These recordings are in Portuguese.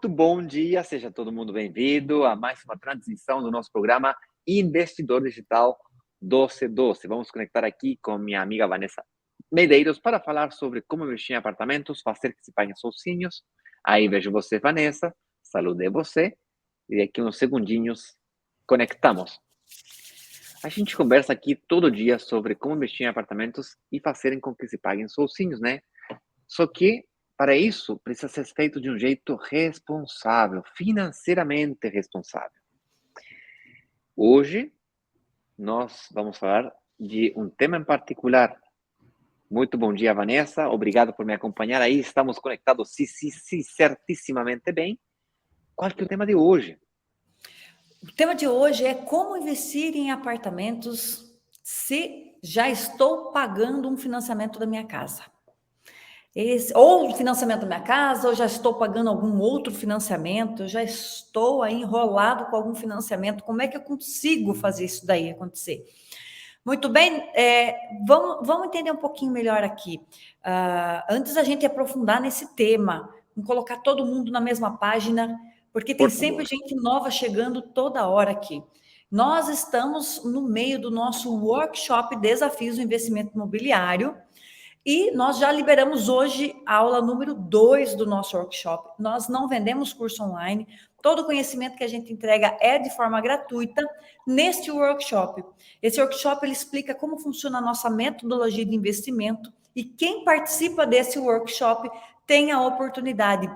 Muito bom dia, seja todo mundo bem-vindo a mais uma transmissão do nosso programa Investidor Digital 1212. Vamos conectar aqui com minha amiga Vanessa Medeiros para falar sobre como investir em apartamentos, fazer que se paguem sozinhos. Aí vejo você, Vanessa, saludei você e daqui uns segundinhos conectamos. A gente conversa aqui todo dia sobre como investir em apartamentos e fazerem com que se paguem sozinhos, né? Só que, para isso, precisa ser feito de um jeito responsável, financeiramente responsável. Hoje, nós vamos falar de um tema em particular. Muito bom dia, Vanessa. Obrigado por me acompanhar aí. Estamos conectados, certissimamente bem. Qual que é o tema de hoje? O tema de hoje é como investir em apartamentos se já estou pagando um financiamento da minha casa. Ou o financiamento da minha casa, ou já estou pagando algum outro financiamento, já estou aí enrolado com algum financiamento. Como é que eu consigo fazer isso daí acontecer? Muito bem, vamos entender um pouquinho melhor aqui. Antes da gente aprofundar nesse tema, vamos colocar todo mundo na mesma página, porque tem sempre gente nova chegando toda hora aqui. Nós estamos no meio do nosso workshop Desafios do Investimento Imobiliário, e nós já liberamos hoje a aula número 2 do nosso workshop. Nós não vendemos curso online, todo o conhecimento que a gente entrega é de forma gratuita neste workshop. Esse workshop ele explica como funciona a nossa metodologia de investimento e quem participa desse workshop tem a oportunidade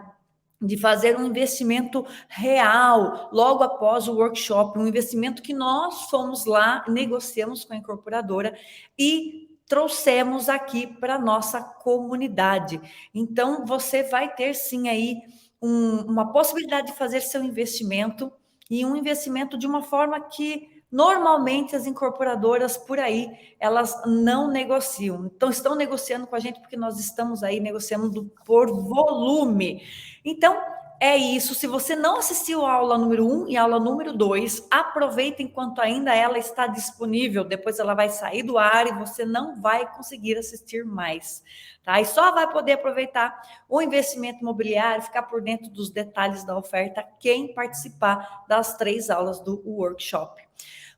de fazer um investimento real logo após o workshop, um investimento que nós fomos lá, negociamos com a incorporadora e trouxemos aqui para a nossa comunidade. Então, você vai ter sim aí uma possibilidade de fazer seu investimento e um investimento de uma forma que normalmente as incorporadoras por aí, elas não negociam. Então, estão negociando com a gente porque nós estamos aí negociando por volume. Então, é isso. Se você não assistiu a aula número 1 e a aula número 2, aproveita enquanto ainda ela está disponível. Depois ela vai sair do ar e você não vai conseguir assistir mais. Tá? E só vai poder aproveitar o investimento imobiliário, ficar por dentro dos detalhes da oferta, quem participar das 3 aulas do workshop.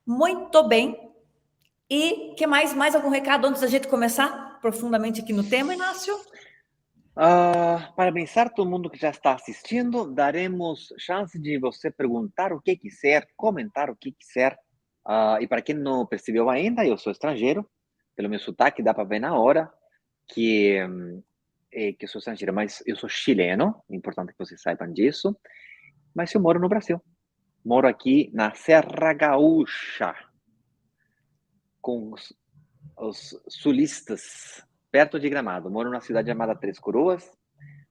Muito bem. E que mais algum recado antes da gente começar profundamente aqui no tema, Inácio? Para pensar todo mundo que já está assistindo, daremos chance de você perguntar o que quiser, comentar o que quiser. E para quem não percebeu ainda, eu sou estrangeiro, pelo meu sotaque dá para ver na hora que eu sou estrangeiro, mas eu sou chileno, é importante que vocês saibam disso, mas eu moro no Brasil. Moro aqui na Serra Gaúcha, com os sulistas, perto de Gramado. Moro numa cidade chamada Três Coroas.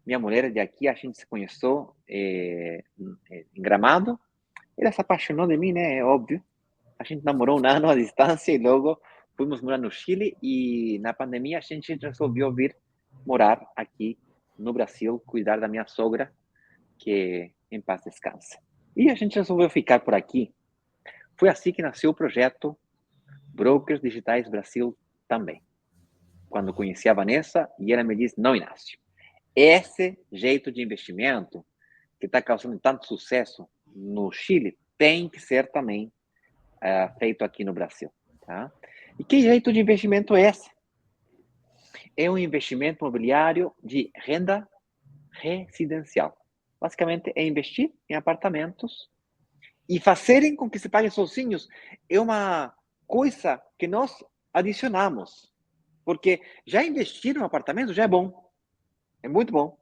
Minha mulher é de aqui, a gente se conheceu em Gramado. Ela se apaixonou de mim, né? É óbvio. A gente namorou um ano à distância e logo fomos morar no Chile. E na pandemia a gente resolveu vir morar aqui no Brasil, cuidar da minha sogra, que em paz descansa. E a gente resolveu ficar por aqui. Foi assim que nasceu o projeto Brokers Digitais Brasil também. Quando conheci a Vanessa e ela me disse, não, Inácio, esse jeito de investimento que está causando tanto sucesso no Chile tem que ser também feito aqui no Brasil. Tá? E que jeito de investimento é esse? É um investimento imobiliário de renda residencial. Basicamente, é investir em apartamentos e fazerem com que se paguem sozinhos. É uma coisa que nós adicionamos. Porque já investir em um apartamento já é bom. É muito bom.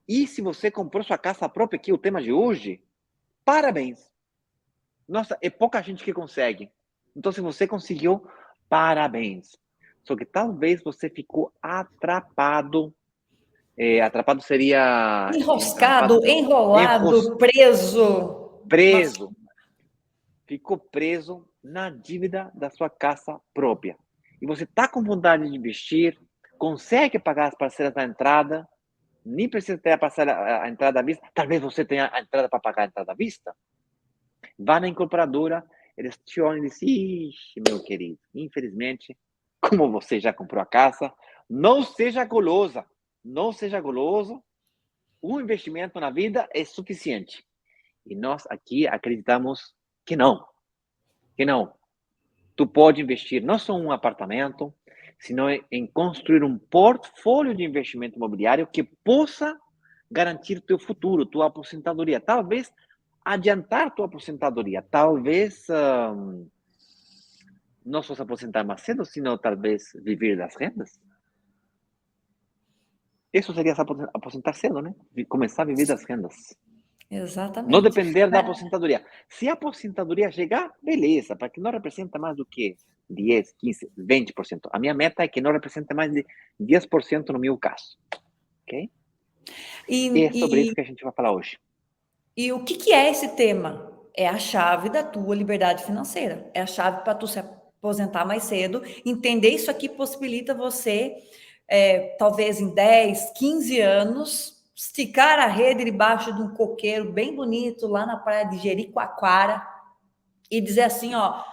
E se você comprou sua casa própria, que é o tema de hoje, parabéns. Nossa, é pouca gente que consegue. Então, se você conseguiu, parabéns. Só que talvez você ficou atrapado. Atrapado seria... Enroscado, enrolado, preso. Preso. Ficou preso na dívida da sua casa própria. E você está com vontade de investir, consegue pagar as parcelas da entrada, nem precisa ter a entrada à vista. Talvez você tenha a entrada para pagar a entrada à vista. Vá na incorporadora, eles te olham e dizem, ixi, meu querido, infelizmente, como você já comprou a casa, não seja goloso, um investimento na vida é suficiente. E nós aqui acreditamos que não, que não. Tu pode investir não só em um apartamento, sino em construir um portfólio de investimento imobiliário que possa garantir teu futuro, tua aposentadoria. Talvez adiantar tua aposentadoria. Talvez não só se aposentar mais cedo, sino talvez viver das rendas. Isso seria se aposentar cedo, né? Começar a viver das rendas. Não Exatamente. depender da aposentadoria. Se a aposentadoria chegar, beleza, para que não representa mais do que 10, 15, 20%. A minha meta é que não represente mais de 10% no meu caso. Ok? E, E é sobre e, isso que a gente vai falar hoje. e o que é esse tema? É a chave da tua liberdade financeira. É a chave para tu se aposentar mais cedo. Entender isso aqui possibilita você, talvez em 10, 15 anos, esticar a rede debaixo de um coqueiro bem bonito lá na praia de Jericoacoara e dizer assim, ó,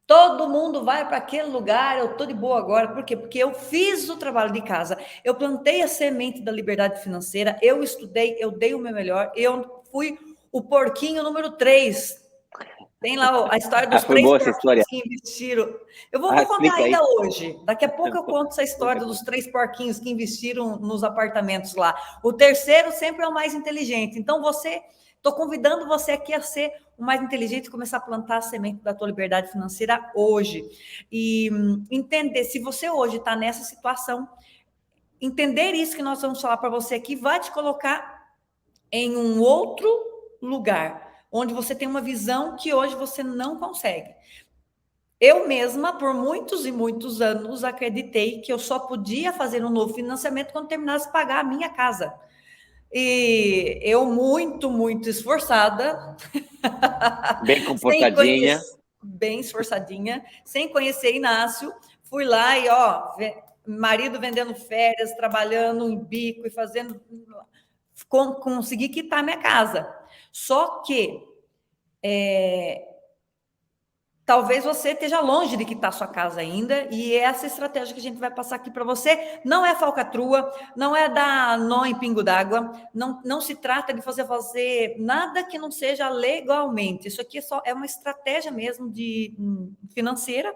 todo mundo vai para aquele lugar, eu estou de boa agora. Por quê? Porque eu fiz o trabalho de casa, eu plantei a semente da liberdade financeira, eu estudei, eu dei o meu melhor, eu fui o porquinho número 3. Tem lá a história dos Foi 3 boa essa história. porquinhos que investiram. Eu vou contar Explica ainda aí. hoje. Daqui a pouco eu conto essa história dos 3 porquinhos que investiram nos apartamentos lá. O terceiro sempre é o mais inteligente. Então, estou convidando você aqui a ser o mais inteligente e começar a plantar a semente da tua liberdade financeira hoje. E entender, se você hoje está nessa situação, entender isso que nós vamos falar para você aqui vai te colocar em um outro lugar, onde você tem uma visão que hoje você não consegue. Eu mesma, por muitos e muitos anos, acreditei que eu só podia fazer um novo financiamento quando terminasse de pagar a minha casa. E eu, muito esforçada, Bem sem comportadinha. conhecer, bem esforçadinha, sem conhecer Inácio, fui lá e, ó, marido vendendo férias, trabalhando em bico e fazendo, consegui quitar minha casa. Só que talvez você esteja longe de quitar sua casa ainda, e essa estratégia que a gente vai passar aqui para você não é falcatrua, não é dar nó em pingo d'água, não se trata de fazer nada que não seja legalmente. Isso aqui é uma estratégia mesmo financeira,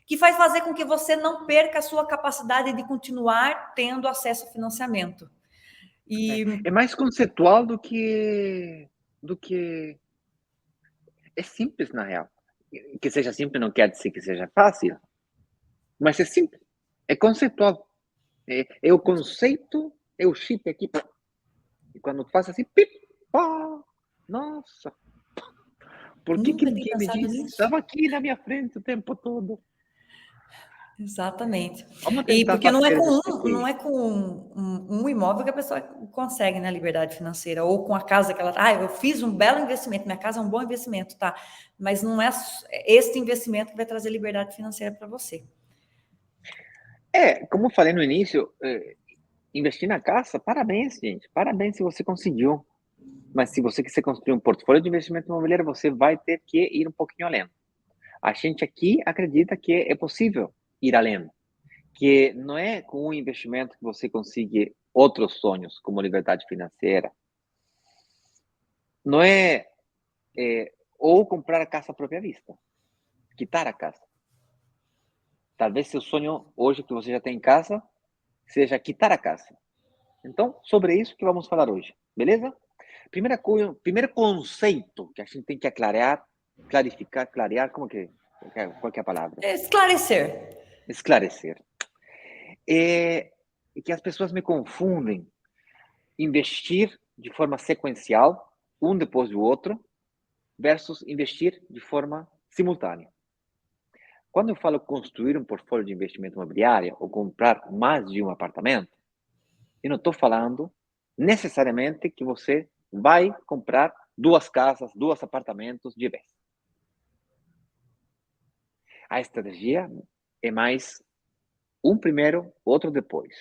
que vai fazer com que você não perca a sua capacidade de continuar tendo acesso a financiamento. É mais conceitual do que é simples, na real. Que seja simples não quer dizer que seja fácil, mas é simples. É conceitual. É o conceito, é o chip aqui. E quando faz assim, pip, pá, nossa, por que Nunca tinha ninguém me pensado disse? nisso. Estava aqui na minha frente o tempo todo. Exatamente. Vamos E tentar porque não é fazer com isso aqui. um imóvel que a pessoa consegue, né, liberdade financeira, ou com a casa que ela, eu fiz um belo investimento, minha casa é um bom investimento, tá? Mas não é este investimento que vai trazer liberdade financeira para você. Como eu falei no início, investir na casa, parabéns, gente. Parabéns se você conseguiu. Mas se você quiser construir um portfólio de investimento imobiliário, você vai ter que ir um pouquinho além. A gente aqui acredita que é possível ir além. Que não é com um investimento que você consiga outros sonhos, como liberdade financeira. Não ou comprar a casa à própria vista. Quitar a casa. Talvez seu sonho hoje que você já tem em casa seja quitar a casa. Então, sobre isso que vamos falar hoje, beleza? Primeiro conceito que a gente tem que clarificar, clarear, qual que é a palavra? Esclarecer. Esclarecer. É que as pessoas me confundem investir de forma sequencial, um depois do outro, versus investir de forma simultânea. Quando eu falo construir um portfólio de investimento imobiliário ou comprar mais de um apartamento, eu não estou falando necessariamente que você vai comprar 2 casas, 2 apartamentos de vez. A estratégia é mais um primeiro, outro depois.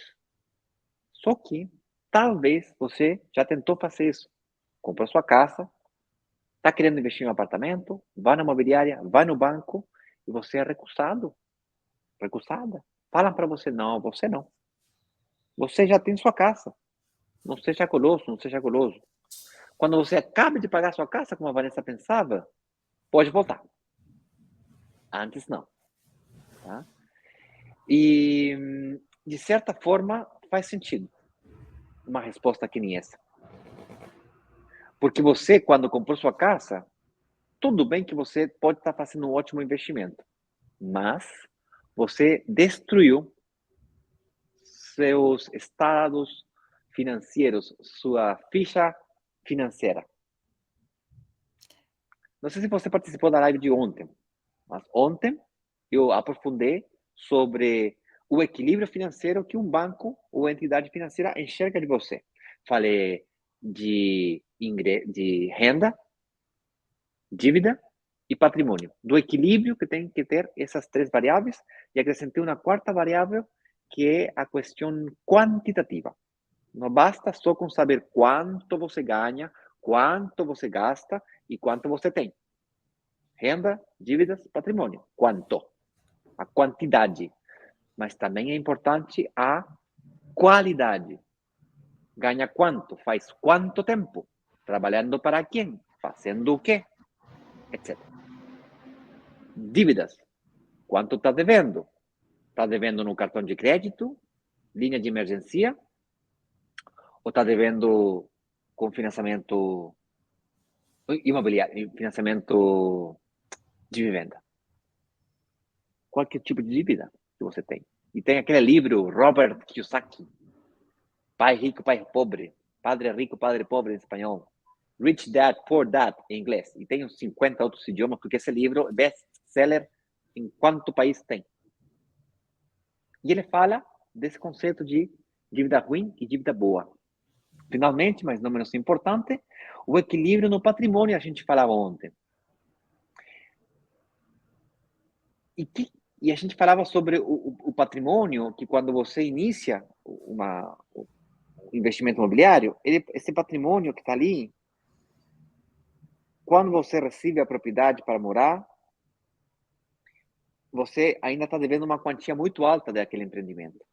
Só que talvez você já tentou fazer isso. Comprou sua casa, está querendo investir em um apartamento, vai na imobiliária, vai no banco e você é recusado, recusada. Falam para você, não, você não. Você já tem sua casa. Não seja goloso, não seja goloso. Quando você acaba de pagar sua casa, como a Vanessa pensava, pode voltar. Antes não. Tá? E, de certa forma, faz sentido uma resposta que nem essa. Porque você, quando comprou sua casa, tudo bem que você pode estar fazendo um ótimo investimento, mas você destruiu seus estados financeiros, sua ficha financeira. Não sei se você participou da live de ontem, mas ontem eu aprofundei sobre o equilíbrio financeiro que um banco ou entidade financeira enxerga de você. Falei de renda, dívida e patrimônio. Do equilíbrio que tem que ter essas três variáveis e acrescentei uma quarta variável que é a questão quantitativa. Não basta só com saber quanto você ganha, quanto você gasta e quanto você tem. Renda, dívidas, patrimônio. Quanto? A quantidade. Mas também é importante a qualidade. Ganha quanto? Faz quanto tempo? Trabalhando para quem? Fazendo o quê? Etc. Dívidas. Quanto está devendo? Está devendo no cartão de crédito? Linha de emergência? Ou está devendo com financiamento imobiliário, financiamento de vivenda? Qualquer tipo de dívida que você tem. E tem aquele livro, Robert Kiyosaki, Pai Rico, Pai Pobre, Padre Rico, Padre Pobre em espanhol, Rich Dad, Poor Dad em inglês. E tem uns 50 outros idiomas, porque esse livro é best-seller em quanto país tem. E ele fala desse conceito de dívida ruim e dívida boa. Finalmente, mas não menos importante, o equilíbrio no patrimônio, a gente falava ontem. E a gente falava sobre o patrimônio, que quando você inicia um investimento imobiliário, esse patrimônio que está ali, quando você recebe a propriedade para morar, você ainda está devendo uma quantia muito alta daquele empreendimento.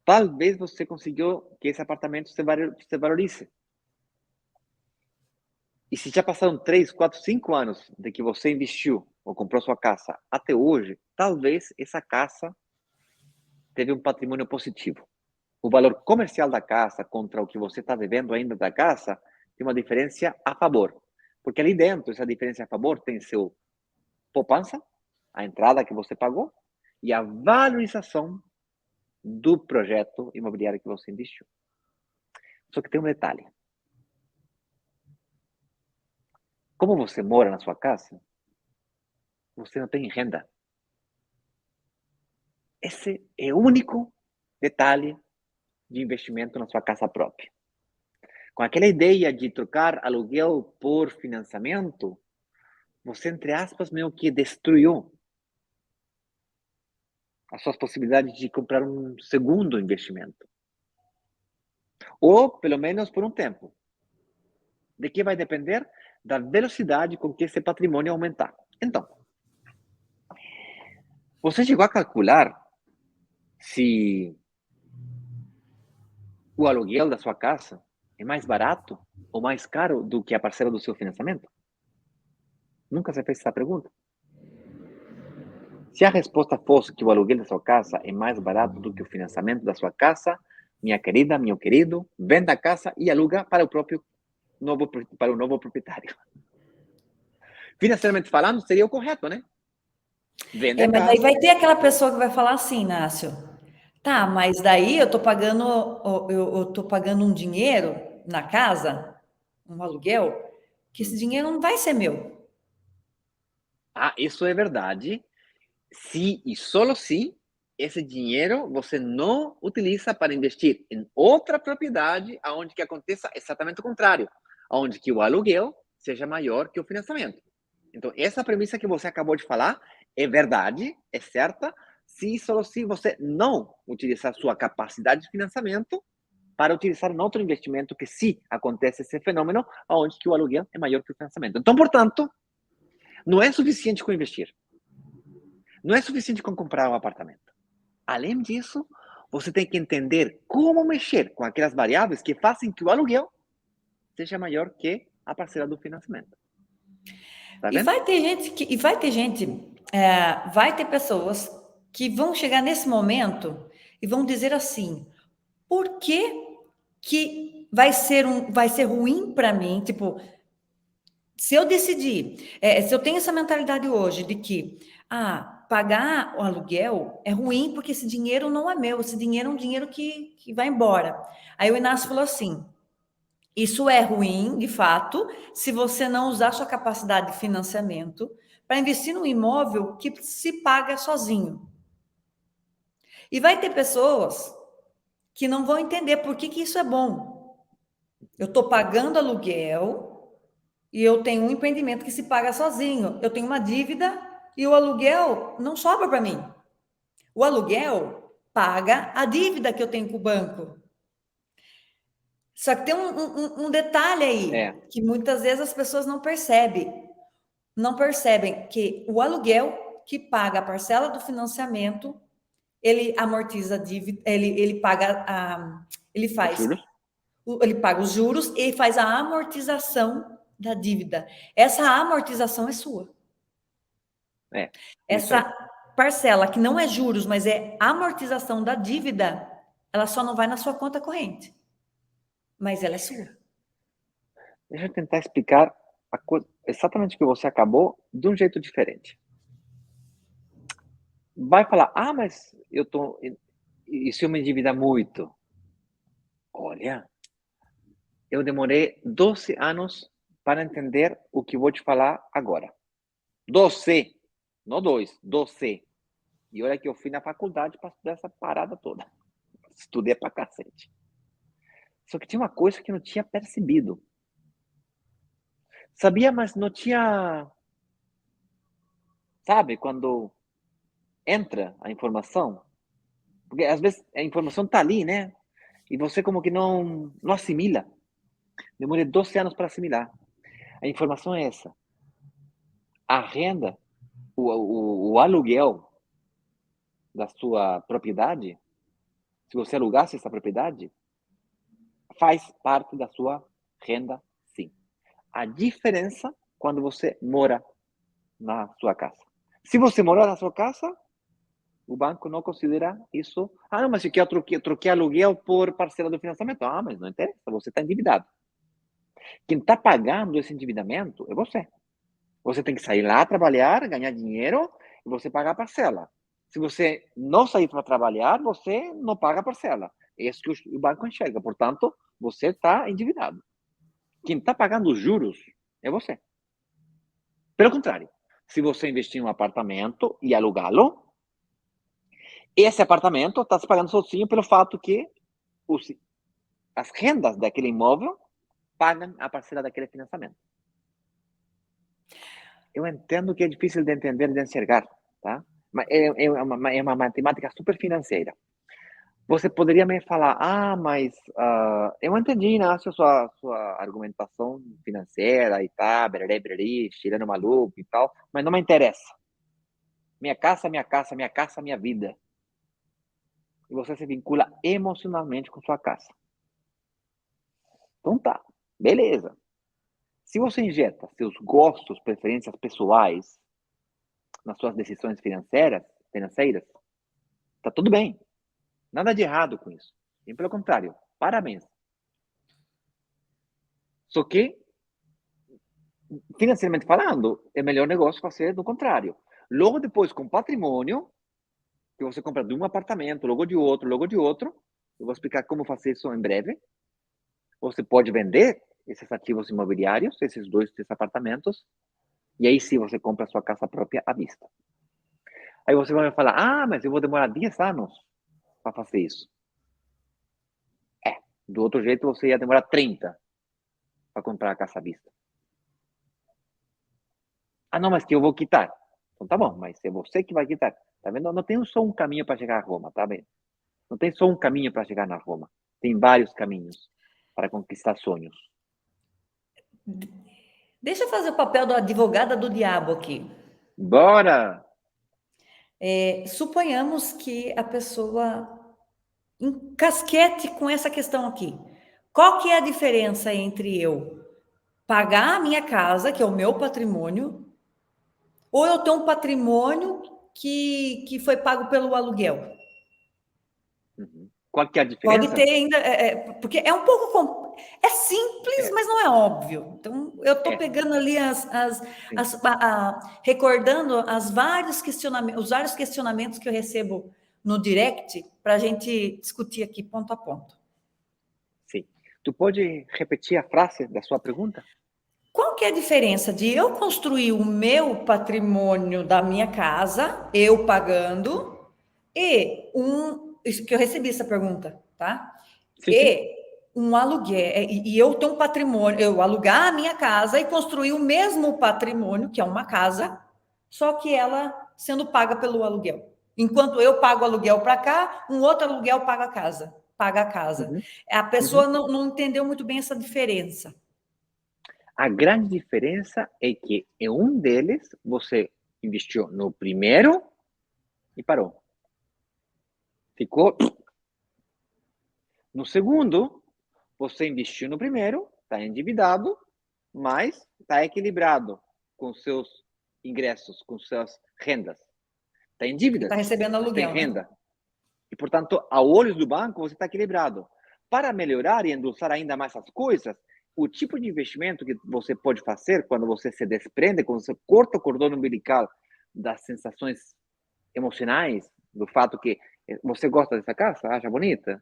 Talvez você conseguiu que esse apartamento se valorize. E se já passaram 3, 4, 5 anos de que você investiu ou comprou sua casa até hoje, talvez essa casa teve um patrimônio positivo. O valor comercial da casa contra o que você está devendo ainda da casa tem uma diferença a favor. Porque ali dentro, essa diferença a favor tem seu poupança, a entrada que você pagou, e a valorização do projeto imobiliário que você investiu. Só que tem um detalhe. Como você mora na sua casa, você não tem renda. Esse é o único detalhe de investimento na sua casa própria. Com aquela ideia de trocar aluguel por financiamento, você, entre aspas, meio que destruiu as suas possibilidades de comprar um segundo investimento. Ou, pelo menos, por um tempo. De que vai depender? Da velocidade com que esse patrimônio aumentar. Então, você chegou a calcular se o aluguel da sua casa é mais barato ou mais caro do que a parcela do seu financiamento? Nunca você fez essa pergunta? Se a resposta fosse que o aluguel da sua casa é mais barato do que o financiamento da sua casa, minha querida, meu querido, venda a casa e aluga para o novo proprietário. Financeiramente falando, seria o correto, né? Vende a Mas daí casa. vai ter aquela pessoa que vai falar assim, Inácio, tá, mas daí eu tô pagando um dinheiro na casa, um aluguel, que esse dinheiro não vai ser meu. Ah, isso é verdade. Se e só se esse dinheiro você não utiliza para investir em outra propriedade, aonde que aconteça exatamente o contrário, aonde que o aluguel seja maior que o financiamento. Então, essa premissa que você acabou de falar é verdade, é certa, se e só se você não utilizar sua capacidade de financiamento para utilizar em outro investimento que se acontece esse fenômeno, aonde que o aluguel é maior que o financiamento. Então, portanto, não é suficiente com investir. Não é suficiente com comprar um apartamento. Além disso, você tem que entender como mexer com aquelas variáveis que fazem que o aluguel seja maior que a parcela do financiamento. Tá E vendo? vai ter gente vai ter pessoas que vão chegar nesse momento e vão dizer assim: por que vai ser ruim para mim? Tipo, se eu decidir, se eu tenho essa mentalidade hoje de que pagar o aluguel é ruim porque esse dinheiro não é meu, esse dinheiro é um dinheiro que vai embora. Aí o Inácio falou assim: isso é ruim, de fato, se você não usar sua capacidade de financiamento para investir num imóvel que se paga sozinho. E vai ter pessoas que não vão entender por que isso é bom. Eu estou pagando aluguel e eu tenho um empreendimento que se paga sozinho. Eu tenho uma dívida e o aluguel não sobra para mim. O aluguel paga a dívida que eu tenho com o banco. Só que tem um detalhe aí, que muitas vezes as pessoas não percebem. Não percebem que o aluguel que paga a parcela do financiamento, ele amortiza a dívida, ele paga Os juros? ele paga os juros e faz a amortização da dívida. Essa amortização é sua. Isso aí. Essa parcela que não é juros, mas é amortização da dívida, ela só não vai na sua conta corrente. Mas ela é sua. Deixa eu tentar explicar a coisa, exatamente o que você acabou, de um jeito diferente. Vai falar, mas e se eu me endividar muito? Olha, eu demorei 12 anos para entender o que vou te falar agora. 12, não 2, 12. E olha que eu fui na faculdade para estudar essa parada toda. Estudei pra cacete. Só que tinha uma coisa que eu não tinha percebido. Sabia, mas não tinha... Sabe, quando entra a informação, porque às vezes a informação tá ali, né? E você como que não assimila. Demorei 12 anos para assimilar. A informação é essa. A renda, o aluguel da sua propriedade, se você alugasse essa propriedade, faz parte da sua renda, sim. A diferença quando você mora na sua casa. Se você mora na sua casa, o banco não considera isso. Não, mas eu troquei aluguel por parcela do financiamento. Mas não interessa, você está endividado. Quem está pagando esse endividamento é você. Você tem que sair lá, trabalhar, ganhar dinheiro e você paga a parcela. Se você não sair para trabalhar, você não paga a parcela. É isso que o banco enxerga. Portanto, você está endividado. Quem está pagando os juros é você. Pelo contrário, se você investir em um apartamento e alugá-lo, esse apartamento está se pagando sozinho pelo fato que as rendas daquele imóvel pagam a parcela daquele financiamento. Eu entendo que é difícil de entender e de enxergar, tá? Mas é uma matemática super financeira. Você poderia me falar, mas eu entendi, Inácio, sua argumentação financeira e tal, bererê, tirando maluco e tal, mas não me interessa. Minha casa, minha casa, minha casa, minha vida. E você se vincula emocionalmente com sua casa. Então tá, beleza. Se você injeta seus gostos, preferências pessoais nas suas decisões financeiras, tá tudo bem. Nada de errado com isso. E pelo contrário, parabéns. Só que, financeiramente falando, é melhor negócio fazer do contrário. Logo depois, com patrimônio, que você compra de um apartamento, logo de outro, eu vou explicar como fazer isso em breve. Você pode vender esses ativos imobiliários, esses apartamentos, e aí sim você compra a sua casa própria à vista. Aí você vai me falar, mas eu vou demorar 10 anos para fazer isso. Do outro jeito você ia demorar 30 para comprar a casa à vista. Não, mas que eu vou quitar. Então tá bom, mas é você que vai quitar. Tá vendo? Não tem só um caminho para chegar a Roma, tá vendo? Não tem só um caminho para chegar na Roma. Tem vários caminhos para conquistar sonhos. Deixa eu fazer o papel da advogada do diabo aqui. Bora! Suponhamos que a pessoa encasquete com essa questão aqui. Qual que é a diferença entre eu pagar a minha casa, que é o meu patrimônio, ou eu tenho um patrimônio que foi pago pelo aluguel? Uhum. Qual que é a Pode diferença? ter ainda, porque é um pouco. É simples, É, mas não é óbvio. Então, eu estou é, pegando ali sim. recordando os vários questionamentos que eu recebo no direct para a gente discutir aqui ponto a ponto. Sim. Tu pode repetir a frase da sua pergunta? Qual que é a diferença de eu construir o meu patrimônio da minha casa, eu pagando, isso que eu recebi essa pergunta, tá? Sim, sim. E um aluguel, e eu tenho um patrimônio, eu alugar a minha casa e construir o mesmo patrimônio, que é uma casa, só que ela sendo paga pelo aluguel. Enquanto eu pago o aluguel para cá, um outro aluguel paga a casa, paga a casa. Uhum, A uhum. pessoa não entendeu muito bem essa diferença. A grande diferença é que em um deles você investiu no primeiro e parou. Ficou. No segundo, você investiu no primeiro, está endividado, mas está equilibrado com seus ingressos, com suas rendas. Está em Porque está dívidas, recebendo mas tem aluguel, né? renda. E, portanto, a olhos do banco, você está equilibrado. Para melhorar e endulçar ainda mais as coisas, o tipo de investimento que você pode fazer quando você se desprende, quando você corta o cordão umbilical das sensações emocionais, do fato que você gosta dessa casa, acha bonita,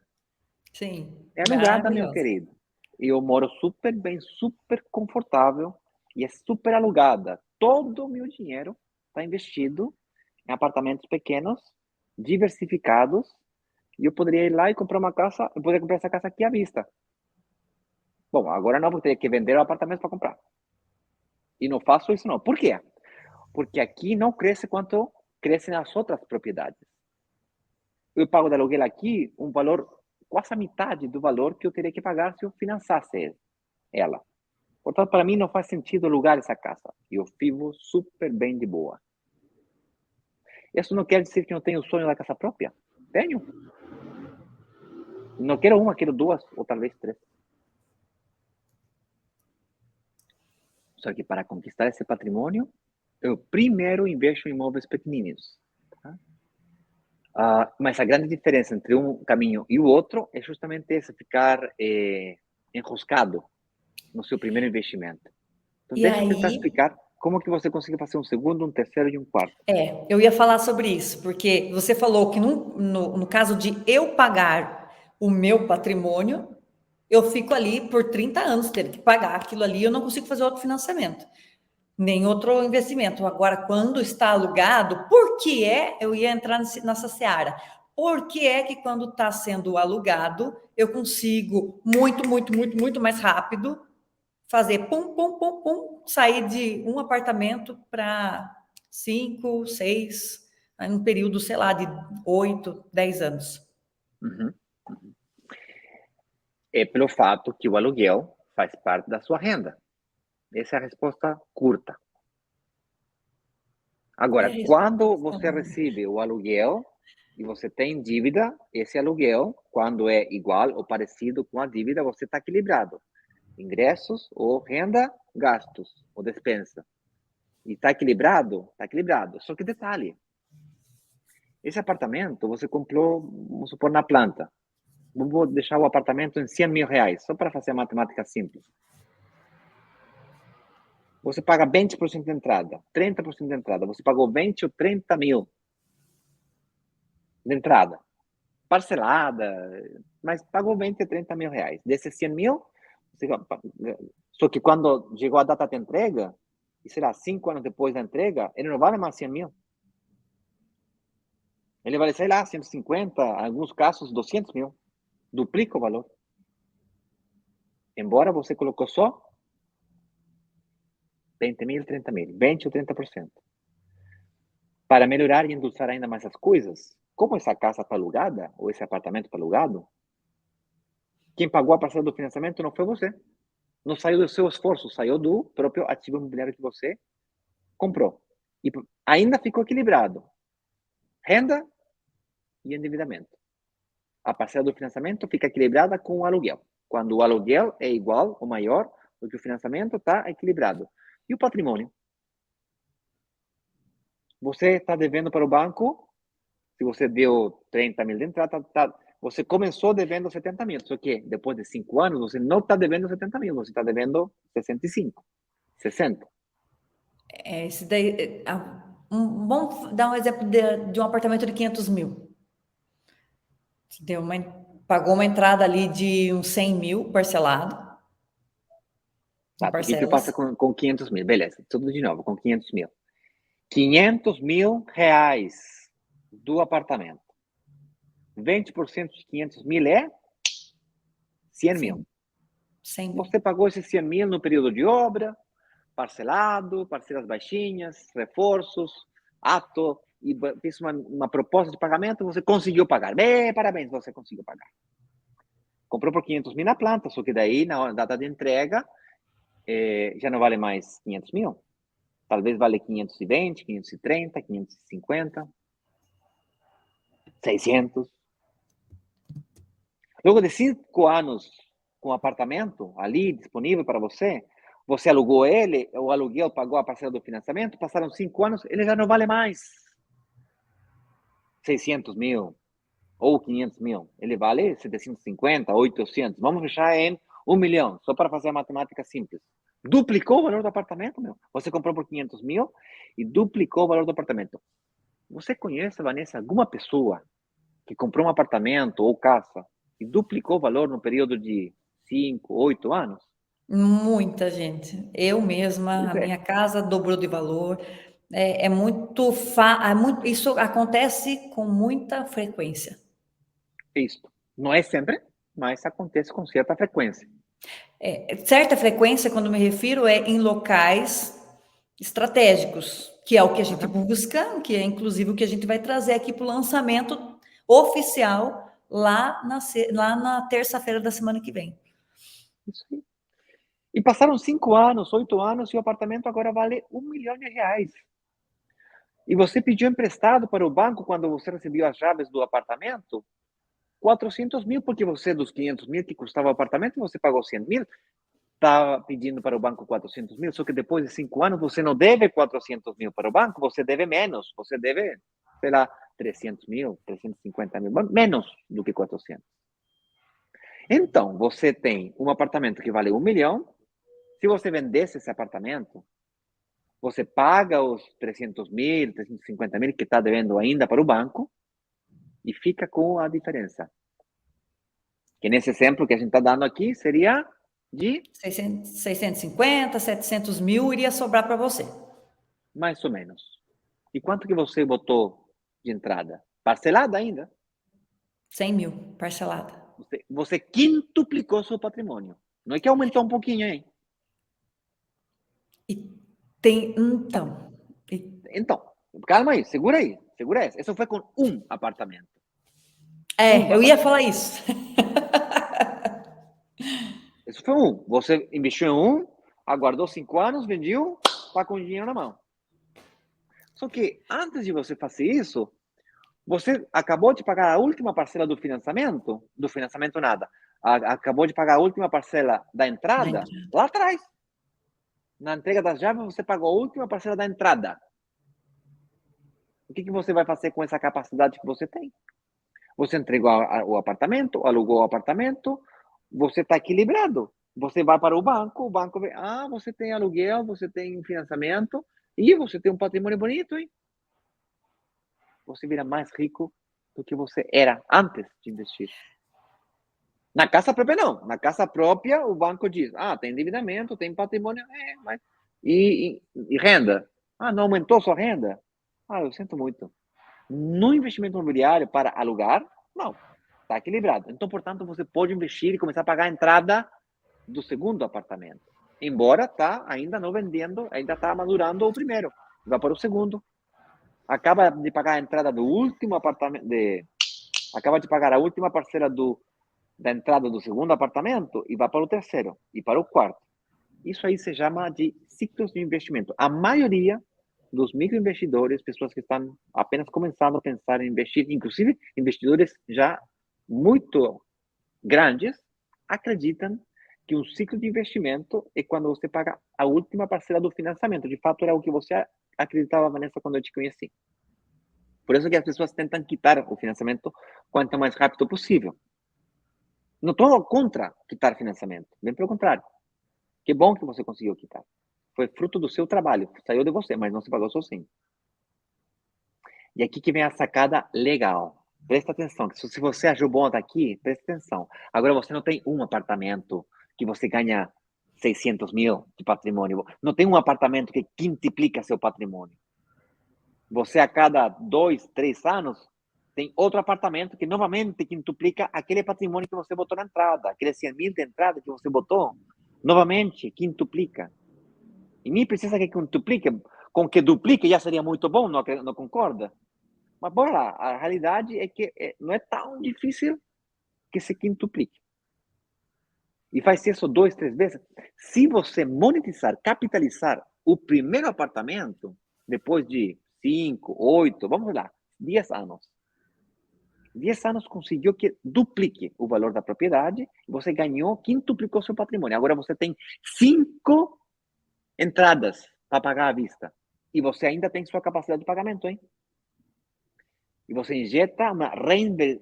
Sim, é alugada, meu maravilhosa. querido. Eu moro super bem, super confortável e é super alugada. Todo o meu dinheiro está investido em apartamentos pequenos, diversificados, e eu poderia ir lá e comprar uma casa, eu poderia comprar essa casa aqui à vista. Bom, agora não, vou ter que vender o apartamento para comprar. E não faço isso não. Por quê? Porque aqui não cresce quanto crescem as outras propriedades. Eu pago de aluguel aqui um valor quase a metade do valor que eu teria que pagar se eu financiasse ela. Portanto, para mim não faz sentido alugar essa casa. Eu vivo super bem de boa. Isso não quer dizer que eu tenho o sonho da casa própria. Tenho. Não quero uma, quero duas ou talvez três. Só que para conquistar esse patrimônio, eu primeiro investo em imóveis pequenininhos. Tá? Mas a grande diferença entre um caminho e o outro é justamente esse, ficar enroscado no seu primeiro investimento. Então, E deixa eu tentar aí, explicar como que você consegue fazer um segundo, um terceiro e um quarto. eu ia falar sobre isso, porque você falou que no caso de eu pagar o meu patrimônio, eu fico ali por 30 anos tendo que pagar aquilo ali, eu não consigo fazer outro financiamento, nem outro investimento. Agora, quando está alugado, por que eu ia entrar nessa seara? Por que é que quando está sendo alugado, eu consigo muito mais rápido fazer pum, pum, pum, pum, sair de um apartamento para 5, 6, em um período, sei lá, de 8, 10 anos. Uhum. É pelo fato que o aluguel faz parte da sua renda. Essa é a resposta curta. É Agora, a quando resposta. você recebe o aluguel e você tem dívida, esse aluguel, quando é igual ou parecido com a dívida, você está equilibrado. Ingressos ou renda, gastos ou despensa. E está equilibrado? Está equilibrado. Só que detalhe, esse apartamento você comprou, vamos supor, na planta. Vou deixar o apartamento em 100 mil reais, só para fazer a matemática simples. Você paga 20% de entrada, 30% de entrada. Você pagou 20 ou 30 mil de entrada. Parcelada, mas pagou 20 ou 30 mil reais. Desses 100 mil, você, só que quando chegou a data de entrega, e será 5 anos depois da entrega, ele não vale mais 100 mil. Ele vale, sei lá, 150, em alguns casos 200 mil. Duplica o valor. Embora você colocou só 20 mil, 30 mil, 20 ou 30%. Para melhorar e endulçar ainda mais as coisas, como essa casa está alugada, ou esse apartamento está alugado, quem pagou a parcela do financiamento não foi você. Não saiu do seu esforço, saiu do próprio ativo imobiliário que você comprou. E ainda ficou equilibrado. Renda e endividamento. a parcela do financiamento fica equilibrada com o aluguel. Quando o aluguel é igual ou maior do que o financiamento, está equilibrado. E o patrimônio? Você está devendo para o banco, se você deu 30 mil de entrada, você começou devendo 70 mil, só que depois de 5 anos, você não está devendo 70 mil, você está devendo 65, 60. Esse daí, vamos dar um exemplo de um apartamento de 500 mil. Pagou uma entrada ali de uns 100 mil parcelado, em Tá, o que passa parcelas. com 500 mil? Beleza, tudo de novo, com 500 mil. 500 mil reais do apartamento. 20% de 500 mil é 100 mil. Sim, 100 mil. Você pagou esses 100 mil no período de obra, parcelado, parcelas baixinhas, reforços, ato, e fez uma proposta de pagamento, você conseguiu pagar. Bem, parabéns, você conseguiu pagar. Comprou por 500 mil na planta, só que daí, na data de entrega, já não vale mais 500 mil. Talvez vale 520, 530, 550, 600. Logo de 5 anos com o apartamento ali disponível para você, você alugou ele, o aluguel pagou a parcela do financiamento, passaram 5 anos, ele já não vale mais 600 mil ou 500 mil. Ele vale 750, 800. Vamos fechar em 1 milhão, só para fazer a matemática simples. Duplicou o valor do apartamento, meu. Você comprou por 500 mil e duplicou o valor do apartamento. Você conhece, Vanessa, alguma pessoa que comprou um apartamento ou casa e duplicou o valor no período de 5, 8 anos? Muita gente. Eu mesma, Pois a é, minha casa dobrou de valor. Isso acontece com muita frequência. é isso. Não é sempre, mas acontece com certa frequência. Certa frequência, quando me refiro, é em locais estratégicos, que é o que a gente Uhum. busca, que é inclusive o que a gente vai trazer aqui para o lançamento oficial lá na terça-feira da semana que vem. Isso aí. E passaram 5 anos, 8 anos e o apartamento agora vale 1 milhão de reais. E você pediu emprestado para o banco quando você recebeu as chaves do apartamento 400 mil, porque você, dos 500 mil que custava o apartamento, você pagou 100 mil, está pedindo para o banco 400 mil, só que depois de 5 anos você não deve 400 mil para o banco, você deve menos, você deve, sei lá, 300 mil, 350 mil, menos do que 400. Então, você tem um apartamento que vale 1 milhão, se você vendesse esse apartamento, você paga os 300 mil, 350 mil que está devendo ainda para o banco e fica com a diferença. Que nesse exemplo que a gente está dando aqui seria de 650, 700 mil iria sobrar para você. mais ou menos. E quanto que você botou de entrada? Parcelada ainda? 100 mil, parcelada. Você quintuplicou seu patrimônio. Não é que aumentou um pouquinho, hein? E então. Então, calma aí, segura aí, segura essa. Isso foi com um apartamento. Eu ia falar isso. Isso foi um. Você investiu em um, aguardou 5 anos, vendiu, está com o dinheiro na mão. Só que antes de você fazer isso, você acabou de pagar a última parcela do financiamento nada, acabou de pagar a última parcela da entrada lá atrás. Na entrega das chaves, você pagou a última parcela da entrada. O que você vai fazer com essa capacidade que você tem? Você entregou o apartamento, alugou o apartamento, você está equilibrado. Você vai para o banco vê, você tem aluguel, você tem financiamento e você tem um patrimônio bonito, hein? Você vira mais rico do que você era antes de investir. Na casa própria, não. Na casa própria, o banco diz, tem endividamento, tem patrimônio, mas... E renda? Não aumentou sua renda? Eu sinto muito. No investimento imobiliário para alugar, não. Está equilibrado. Então, portanto, você pode investir e começar a pagar a entrada do segundo apartamento. Embora está ainda não vendendo, ainda está madurando o primeiro. Vai para o segundo. Acaba de pagar a entrada do último apartamento, acaba de pagar a última parcela da entrada do segundo apartamento e vai para o terceiro e para o quarto. Isso aí se chama de ciclos de investimento. A maioria dos microinvestidores, pessoas que estão apenas começando a pensar em investir, inclusive investidores já muito grandes acreditam que um ciclo de investimento é quando você paga a última parcela do financiamento. De fato, era o que você acreditava, Vanessa, quando eu te conheci. Por isso que as pessoas tentam quitar o financiamento quanto mais rápido possível. Não estou contra quitar financiamento, bem pelo contrário. Que bom que você conseguiu quitar. Foi fruto do seu trabalho, saiu de você, mas não se pagou sozinho. E aqui que vem a sacada legal. Presta atenção, que se você achou bom até aqui, presta atenção. Agora você não tem um apartamento que você ganha 600 mil de patrimônio. Não tem um apartamento que quintuplica seu patrimônio. Você, a cada 2, 3 anos, tem outro apartamento que novamente quintuplica aquele patrimônio que você botou na entrada. Aquele 100 mil de entrada que você botou, novamente quintuplica. E nem precisa que quintuplique, com que duplique já seria muito bom, não concorda? Mas bora lá, a realidade é que não é tão difícil que se quintuplique. E faz isso 2, 3 vezes. Se você monetizar, capitalizar o primeiro apartamento, depois de 5, 8, vamos lá, 10 anos. 10 anos conseguiu que duplique o valor da propriedade, você ganhou, quintuplicou seu patrimônio. Agora você tem 5 entradas para pagar à vista. E você ainda tem sua capacidade de pagamento, hein? E você injeta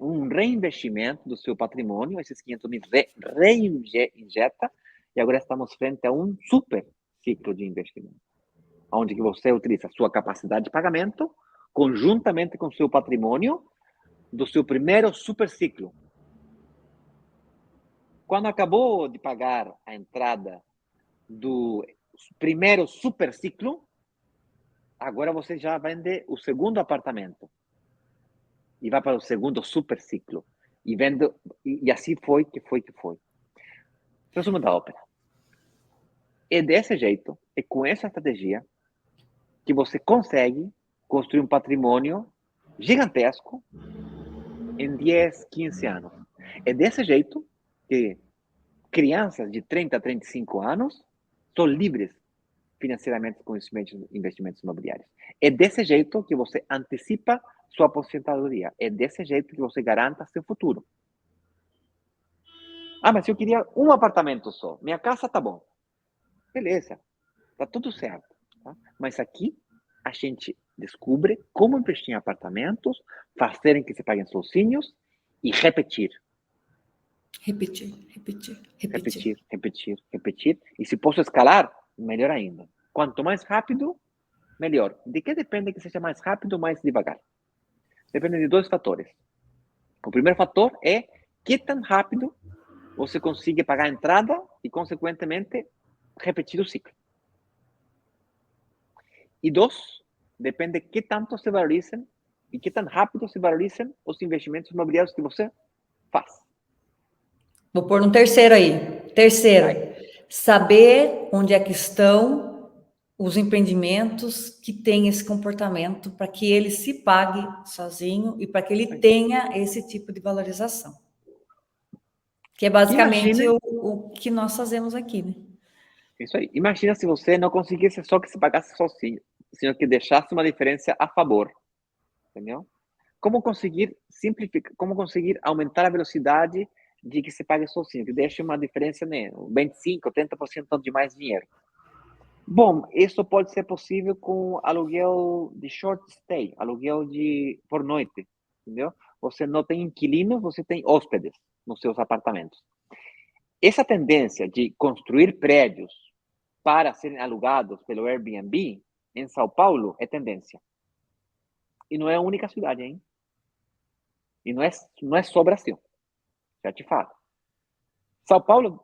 um reinvestimento do seu patrimônio, esses 500 mil reinjeta, e agora estamos frente a um super ciclo de investimento, onde que você utiliza a sua capacidade de pagamento conjuntamente com o seu patrimônio do seu primeiro super ciclo. Quando acabou de pagar a entrada do primeiro super ciclo, agora você já vende o segundo apartamento. E vai para o segundo super ciclo. E assim foi que foi. Resumo da ópera. É desse jeito, é com essa estratégia, que você consegue construir um patrimônio gigantesco em 10, 15 anos. É desse jeito que crianças de 30 a 35 anos são livres financeiramente com investimentos imobiliários. É desse jeito que você antecipa sua aposentadoria. É desse jeito que você garanta seu futuro. Ah, mas eu queria um apartamento só. Minha casa tá bom. Beleza, tá tudo certo. Tá? Mas aqui a gente descobre como investir em apartamentos, fazerem que se paguem sozinhos e repetir. Repetir. Repetir. E se posso escalar, melhor ainda. Quanto mais rápido, melhor. De que depende que seja mais rápido ou mais devagar? Depende de 2 fatores. O primeiro fator é que tão rápido você consegue pagar a entrada e, consequentemente, repetir o ciclo. E 2, depende de que tanto se valorizem e que tão rápido se valorizem os investimentos imobiliários que você faz. Vou pôr um terceiro aí. Terceiro, saber onde é que estão os empreendimentos que têm esse comportamento para que ele se pague sozinho e para que ele tenha esse tipo de valorização. Que é basicamente o que nós fazemos aqui, né? Isso aí. Imagina se você não conseguisse só que se pagasse sozinho, sino que deixasse uma diferença a favor. Entendeu? Como conseguir simplificar, como conseguir aumentar a velocidade de que se pague sozinho, que deixe uma diferença, né, 25, 30% de mais dinheiro. Bom, isso pode ser possível com aluguel de short stay, aluguel por noite, entendeu? Você não tem inquilino, você tem hóspedes nos seus apartamentos. Essa tendência de construir prédios para serem alugados pelo Airbnb em São Paulo é tendência. E não é a única cidade, hein? E não é só Brasil. Já te falo. São Paulo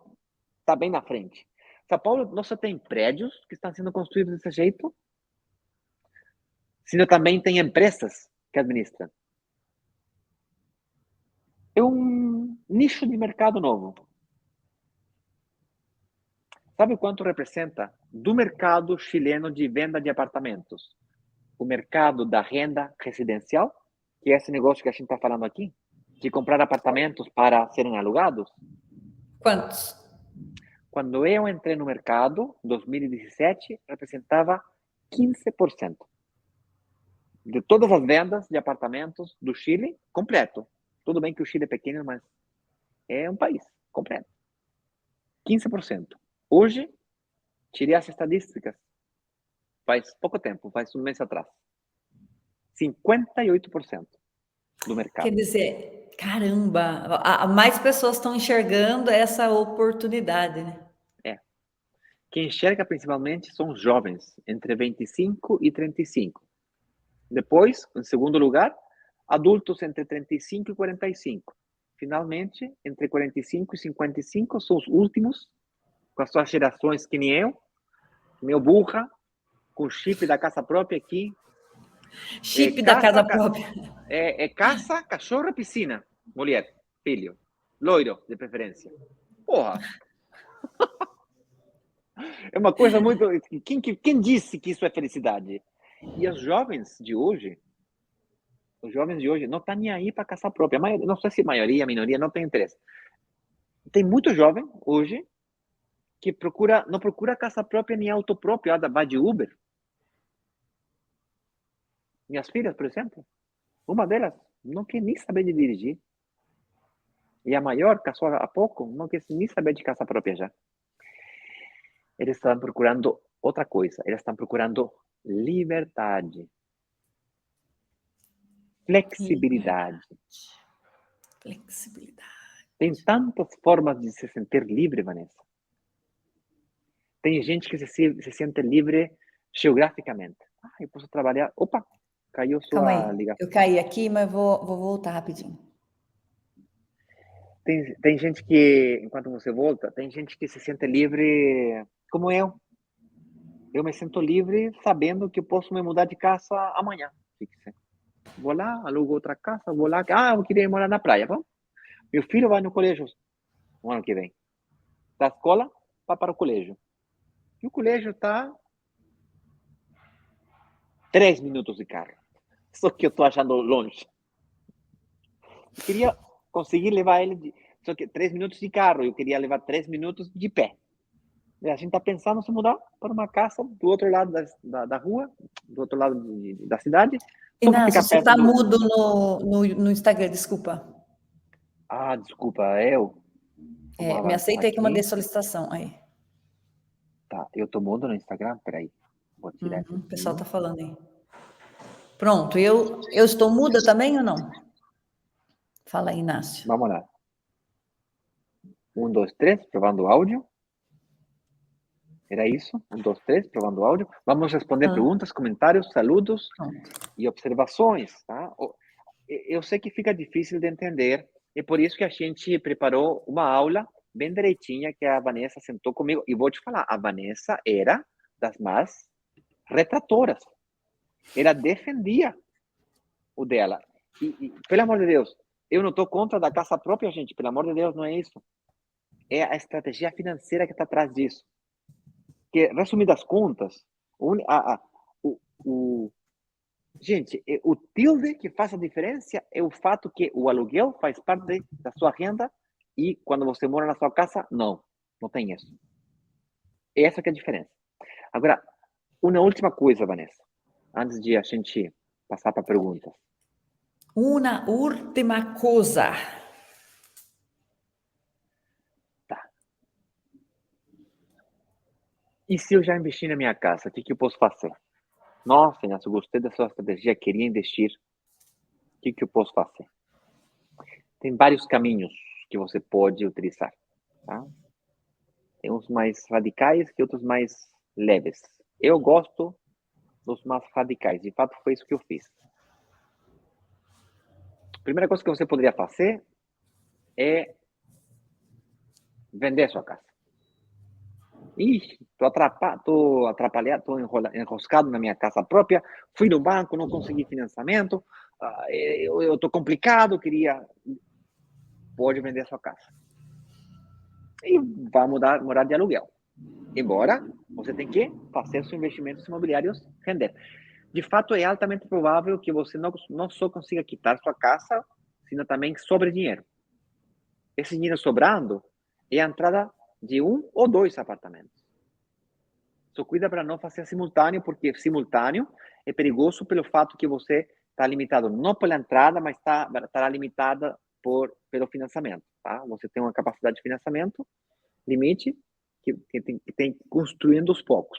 está bem na frente. São Paulo não só tem prédios que estão sendo construídos desse jeito, sino também tem empresas que administram. É um nicho de mercado novo. Sabe quanto representa do mercado chileno de venda de apartamentos? O mercado da renda residencial, que é esse negócio que a gente está falando aqui, de comprar apartamentos para serem alugados? Quantos? Quando eu entrei no mercado, 2017, representava 15% de todas as vendas de apartamentos do Chile, completo. Tudo bem que o Chile é pequeno, mas é um país completo. 15%. Hoje, tirei as estatísticas faz pouco tempo, faz um mês atrás. 58% do Quer mercado. dizer, caramba, mais pessoas estão enxergando essa oportunidade, né? É. Quem enxerga principalmente são os jovens, entre 25 e 35. Depois, em segundo lugar, adultos entre 35 e 45. Finalmente, entre 45 e 55 são os últimos, com as suas gerações que nem eu, meu burra, com chip da casa própria aqui. Chip da casa própria. Casa, cachorro, piscina. Mulher, filho. Loiro, de preferência. Porra! É uma coisa muito... Quem disse que isso é felicidade? E os jovens de hoje não estão nem aí para casa própria. Não sei se maioria, minoria, não tem interesse. Tem muito jovem hoje que não procura casa própria nem auto próprio, vai de Uber. Minhas filhas, por exemplo, uma delas não quer nem saber de dirigir. E a maior, casou há pouco, não quer nem saber de casa própria já. Eles estão procurando outra coisa. Eles estão procurando liberdade. Flexibilidade. Flexibilidade. Tem tantas formas de se sentir livre, Vanessa. Tem gente que se sente livre geograficamente. Eu posso trabalhar... Opa, caiu Calma sua aí, ligação. eu caí aqui, mas vou voltar rapidinho. Tem gente que, enquanto você volta, tem gente que se sente livre como eu. Eu me sinto livre sabendo que eu posso me mudar de casa amanhã. Vou lá, alugo outra casa, vou lá. Eu queria morar na praia. Bom, meu filho vai no colégio no ano que vem. Da escola, vai para o colégio. E o colégio está 3 minutos de carro. Só que eu estou achando longe. Eu queria conseguir levar ele... Só que 3 minutos de carro, eu queria levar 3 minutos de pé. A gente está pensando em se mudar para uma casa do outro lado da rua, do outro lado da cidade, só para Inácio, ficar você perto está do... mudo no Instagram, desculpa. Desculpa, eu... Vamos Me avançar aceita aí que eu aqui. mandei solicitação. Aí. Tá, eu tô mudo no Instagram? Peraí, vou tirar isso O pessoal aqui. está falando aí. Pronto, eu estou muda também ou não? Fala aí, Inácio. Vamos lá. 1, 2, 3, provando o áudio. Era isso? 1, 2, 3, provando o áudio. Vamos responder perguntas, comentários, saludos Pronto. e observações, tá? Eu sei que fica difícil de entender, e por isso que a gente preparou uma aula bem direitinha, que a Vanessa sentou comigo. E vou te falar, a Vanessa era das mais retratoras. Ela defendia o dela. E, pelo amor de Deus, eu não estou contra da casa própria, gente. Pelo amor de Deus, não é isso. É a estratégia financeira que está atrás disso. Que, resumidas contas, gente, o tilde que faz a diferença é o fato que o aluguel faz parte da sua renda e quando você mora na sua casa, não tem isso. Essa que é a diferença. Agora, uma última coisa, Vanessa, antes de a gente passar para perguntas. Uma última coisa. Tá. E se eu já investi na minha casa, o que eu posso fazer? Nossa, Inácio, gostei da sua estratégia, queria investir. O que eu posso fazer? Tem vários caminhos que você pode utilizar, tá? Tem uns mais radicais e outros mais leves. Eu gosto dos mais radicais. De fato, foi isso que eu fiz. A primeira coisa que você poderia fazer é vender sua casa. Tô atrapalhado, tô enroscado na minha casa própria, fui no banco, não consegui financiamento, eu tô complicado, pode vender sua casa. E vai morar de aluguel. Embora você tem que fazer seus investimentos imobiliários render. De fato, é altamente provável que você não só consiga quitar sua casa, sino também que sobre dinheiro. Esse dinheiro sobrando é a entrada de 1 ou 2 apartamentos. Só cuida para não fazer simultâneo, porque simultâneo é perigoso pelo fato que você está limitado não pela entrada, mas estará limitado pelo financiamento, tá? Você tem uma capacidade de financiamento, limite, que tem construindo aos poucos.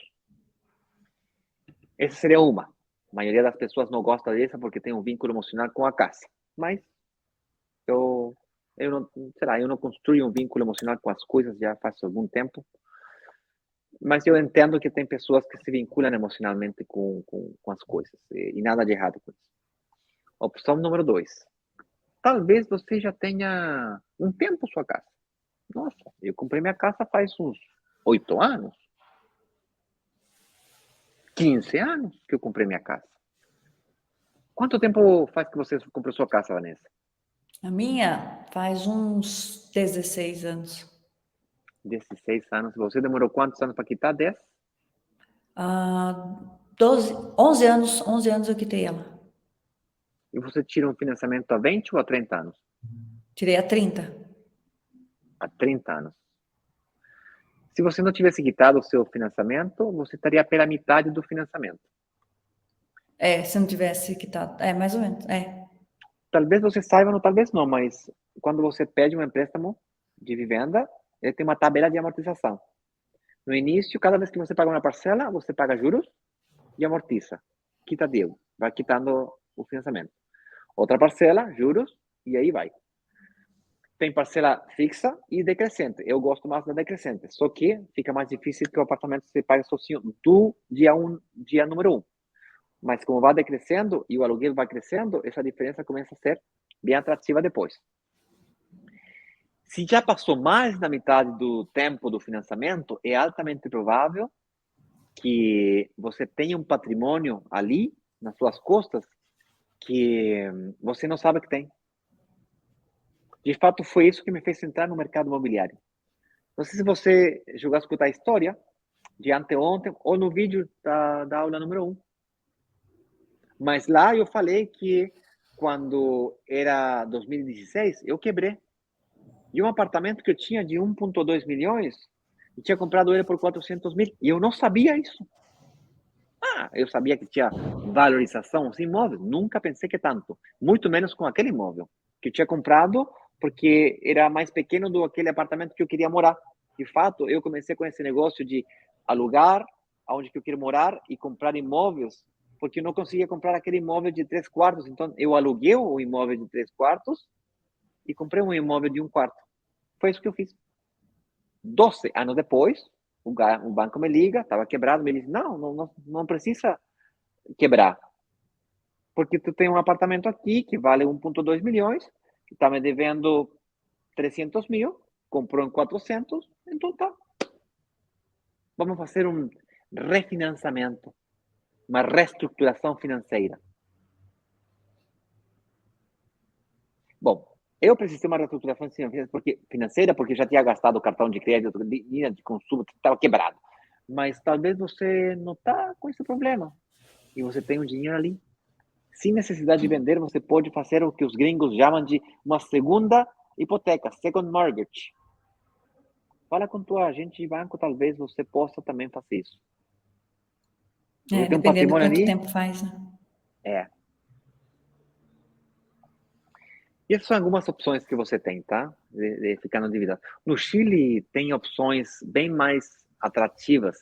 Essa seria uma. A maioria das pessoas não gosta dessa porque tem um vínculo emocional com a casa. Mas eu não, sei lá, eu não construo um vínculo emocional com as coisas já faz algum tempo. Mas eu entendo que tem pessoas que se vinculam emocionalmente com as coisas. E nada de errado com isso. Opção número 2. Talvez você já tenha um tempo sua casa. Nossa, eu comprei minha casa faz uns 8 anos. 15 anos que eu comprei minha casa. Quanto tempo faz que você comprou sua casa, Vanessa? A minha faz uns 16 anos. 16 anos. Você demorou quantos anos para quitar? 10? 11 anos, 11 anos eu quitei ela. E você tira um financiamento há 20 ou há 30 anos? Tirei a 30. Há 30 anos. Se você não tivesse quitado o seu financiamento, você estaria pela metade do financiamento. Se não tivesse quitado. Mais ou menos. Talvez você saiba, ou talvez não, mas quando você pede um empréstimo de vivenda, ele tem uma tabela de amortização. No início, cada vez que você paga uma parcela, você paga juros e amortiza. Quita deu, vai quitando o financiamento. Outra parcela, juros, e aí vai. Tem parcela fixa e decrescente. Eu gosto mais da decrescente, só que fica mais difícil que o apartamento se pague sozinho do dia número 1. Mas como vai decrescendo e o aluguel vai crescendo, essa diferença começa a ser bem atrativa depois. Se já passou mais da metade do tempo do financiamento, é altamente provável que você tenha um patrimônio ali, nas suas costas, que você não sabe que tem. De fato, foi isso que me fez entrar no mercado imobiliário. Não sei se você chegou a escutar a história de anteontem ou no vídeo da aula número 1. Mas lá eu falei que quando era 2016, eu quebrei. E um apartamento que eu tinha de 1,2 milhões, eu tinha comprado ele por 400 mil. E eu não sabia isso. Eu sabia que tinha valorização os imóveis. Nunca pensei que tanto. Muito menos com aquele imóvel que eu tinha comprado, porque era mais pequeno do aquele apartamento que eu queria morar. De fato, eu comecei com esse negócio de alugar aonde que eu quero morar e comprar imóveis, porque eu não conseguia comprar aquele imóvel de 3 quartos. Então, eu aluguei o imóvel de 3 quartos e comprei um imóvel de 1 quarto. Foi isso que eu fiz. 12 anos depois, o banco me liga, estava quebrado, me diz, não precisa quebrar, porque tu tem um apartamento aqui que vale 1,2 milhões, que está me devendo 300 mil, comprou em 400, então tá. Vamos fazer um refinanciamento, uma reestruturação financeira. Bom, eu precisei de uma reestruturação financeira porque já tinha gastado o cartão de crédito, linha de consumo, que estava quebrado. Mas talvez você não está com esse problema e você tem um dinheiro ali. Sem necessidade de vender, você pode fazer o que os gringos chamam de uma segunda hipoteca, second mortgage. Fala com tua agente de banco, talvez você possa também fazer isso. Você tem um Dependendo de patrimônio quanto ali? tempo faz, né? E essas são algumas opções que você tem, tá? De ficar no endividado. No Chile, tem opções bem mais atrativas.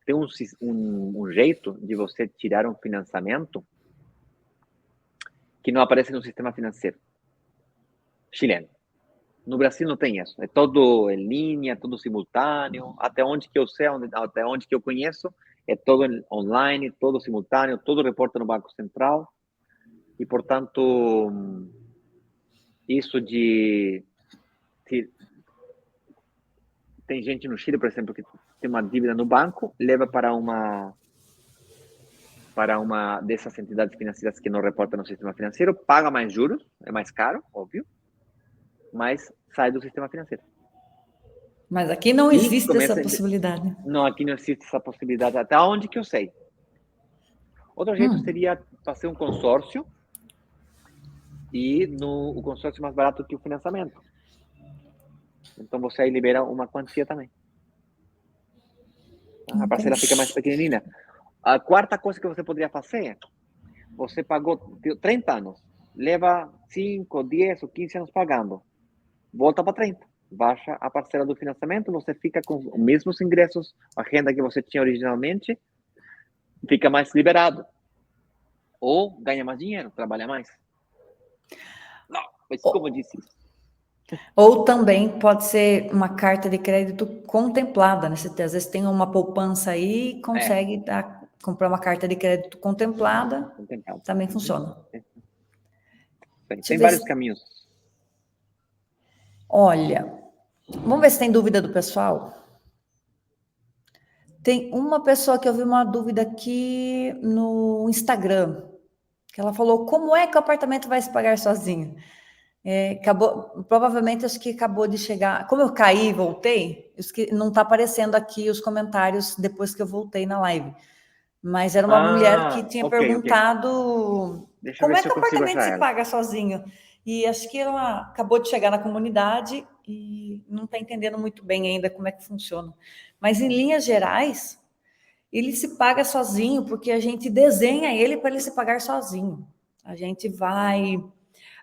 Tem um jeito de você tirar um financiamento que não aparece no sistema financeiro chileno. No Brasil não tem isso. É todo em linha, tudo simultâneo. Até onde que eu sei, até onde que eu conheço, é todo online, todo simultâneo, todo reporta no Banco Central. E, portanto, isso tem gente no Chile, por exemplo, que tem uma dívida no banco, leva para uma dessas entidades financeiras que não reportam no sistema financeiro, paga mais juros, é mais caro, óbvio, mas sai do sistema financeiro. Mas aqui não E existe essa possibilidade. Não, aqui não existe essa possibilidade, até onde que eu sei. Outro jeito seria fazer um consórcio e o consórcio é mais barato que o financiamento. Então você aí libera uma quantia também. A parcela fica mais pequenina. A quarta coisa que você poderia fazer, você pagou 30 anos, leva 5, 10 ou 15 anos pagando. Volta para 30. Baixa a parcela do financiamento, você fica com os mesmos ingressos, a renda que você tinha originalmente, fica mais liberado. Ou ganha mais dinheiro, trabalha mais. Não, mas como eu disse isso? Ou também pode ser uma carta de crédito contemplada, né? Você às vezes tem uma poupança aí e consegue comprar uma carta de crédito contemplada, também funciona. Deixa eu Tem ver vários caminhos. Olha, vamos ver se tem dúvida do pessoal. Tem uma pessoa que eu vi uma dúvida aqui no Instagram, que ela falou, como é que o apartamento vai se pagar sozinho? Provavelmente acho que acabou de chegar. Como eu caí e voltei, não está aparecendo aqui os comentários depois que eu voltei na live. Mas era uma mulher que tinha Ok. perguntado Deixa eu como ver é se que eu o consigo apartamento achar se ela. paga sozinho. E acho que ela acabou de chegar na comunidade e não está entendendo muito bem ainda como é que funciona. Mas em linhas gerais, ele se paga sozinho porque a gente desenha ele para ele se pagar sozinho. A gente vai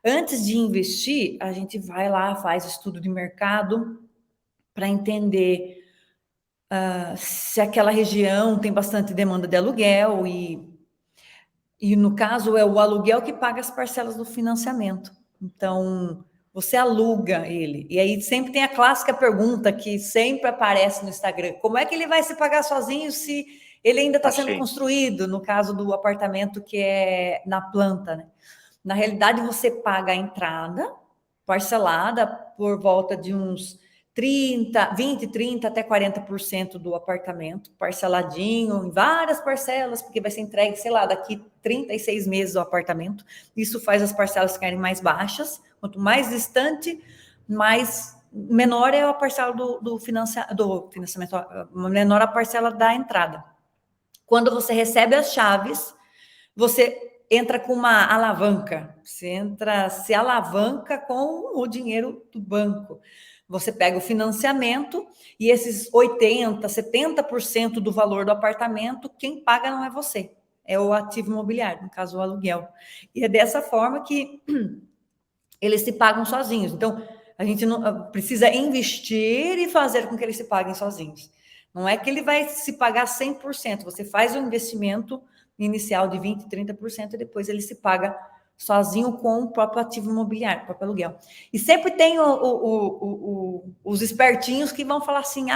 Antes de investir, a gente vai lá, faz estudo de mercado para entender se aquela região tem bastante demanda de aluguel e no caso é o aluguel que paga as parcelas do financiamento. Então, você aluga ele. E aí sempre tem a clássica pergunta que sempre aparece no Instagram: como é que ele vai se pagar sozinho se ele ainda está sendo construído? No caso do apartamento que é na planta, né? Na realidade, você paga a entrada parcelada por volta de uns 20, 30 até 40% do apartamento, parceladinho, em várias parcelas, porque vai ser entregue, sei lá, daqui 36 meses o apartamento. Isso faz as parcelas ficarem mais baixas. Quanto mais distante, mais menor é a parcela do financiamento, menor a parcela da entrada. Quando você recebe as chaves, você entra com uma alavanca, se alavanca com o dinheiro do banco. Você pega o financiamento e esses 80%, 70% do valor do apartamento, quem paga não é você, é o ativo imobiliário, no caso o aluguel. E é dessa forma que eles se pagam sozinhos. Então, a gente não precisa investir e fazer com que eles se paguem sozinhos. Não é que ele vai se pagar 100%, você faz o investimento inicial de 20%, 30% e depois ele se paga sozinho com o próprio ativo imobiliário, o próprio aluguel. E sempre tem os espertinhos que vão falar assim,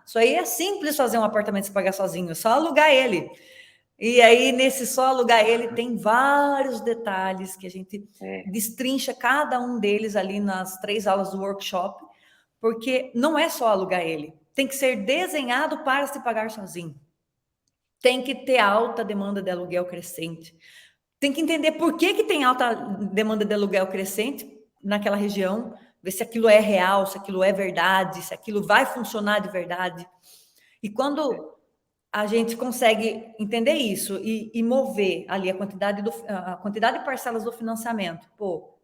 isso aí é simples fazer um apartamento se pagar sozinho, é só alugar ele. E aí, nesse só alugar ele, tem vários detalhes que a gente destrincha cada um deles ali nas 3 aulas do workshop, porque não é só alugar ele, tem que ser desenhado para se pagar sozinho. Tem que ter alta demanda de aluguel crescente. Tem que entender por que tem alta demanda de aluguel crescente naquela região, ver se aquilo é real, se aquilo é verdade, se aquilo vai funcionar de verdade. E quando a gente consegue entender isso e mover ali a quantidade de parcelas do financiamento.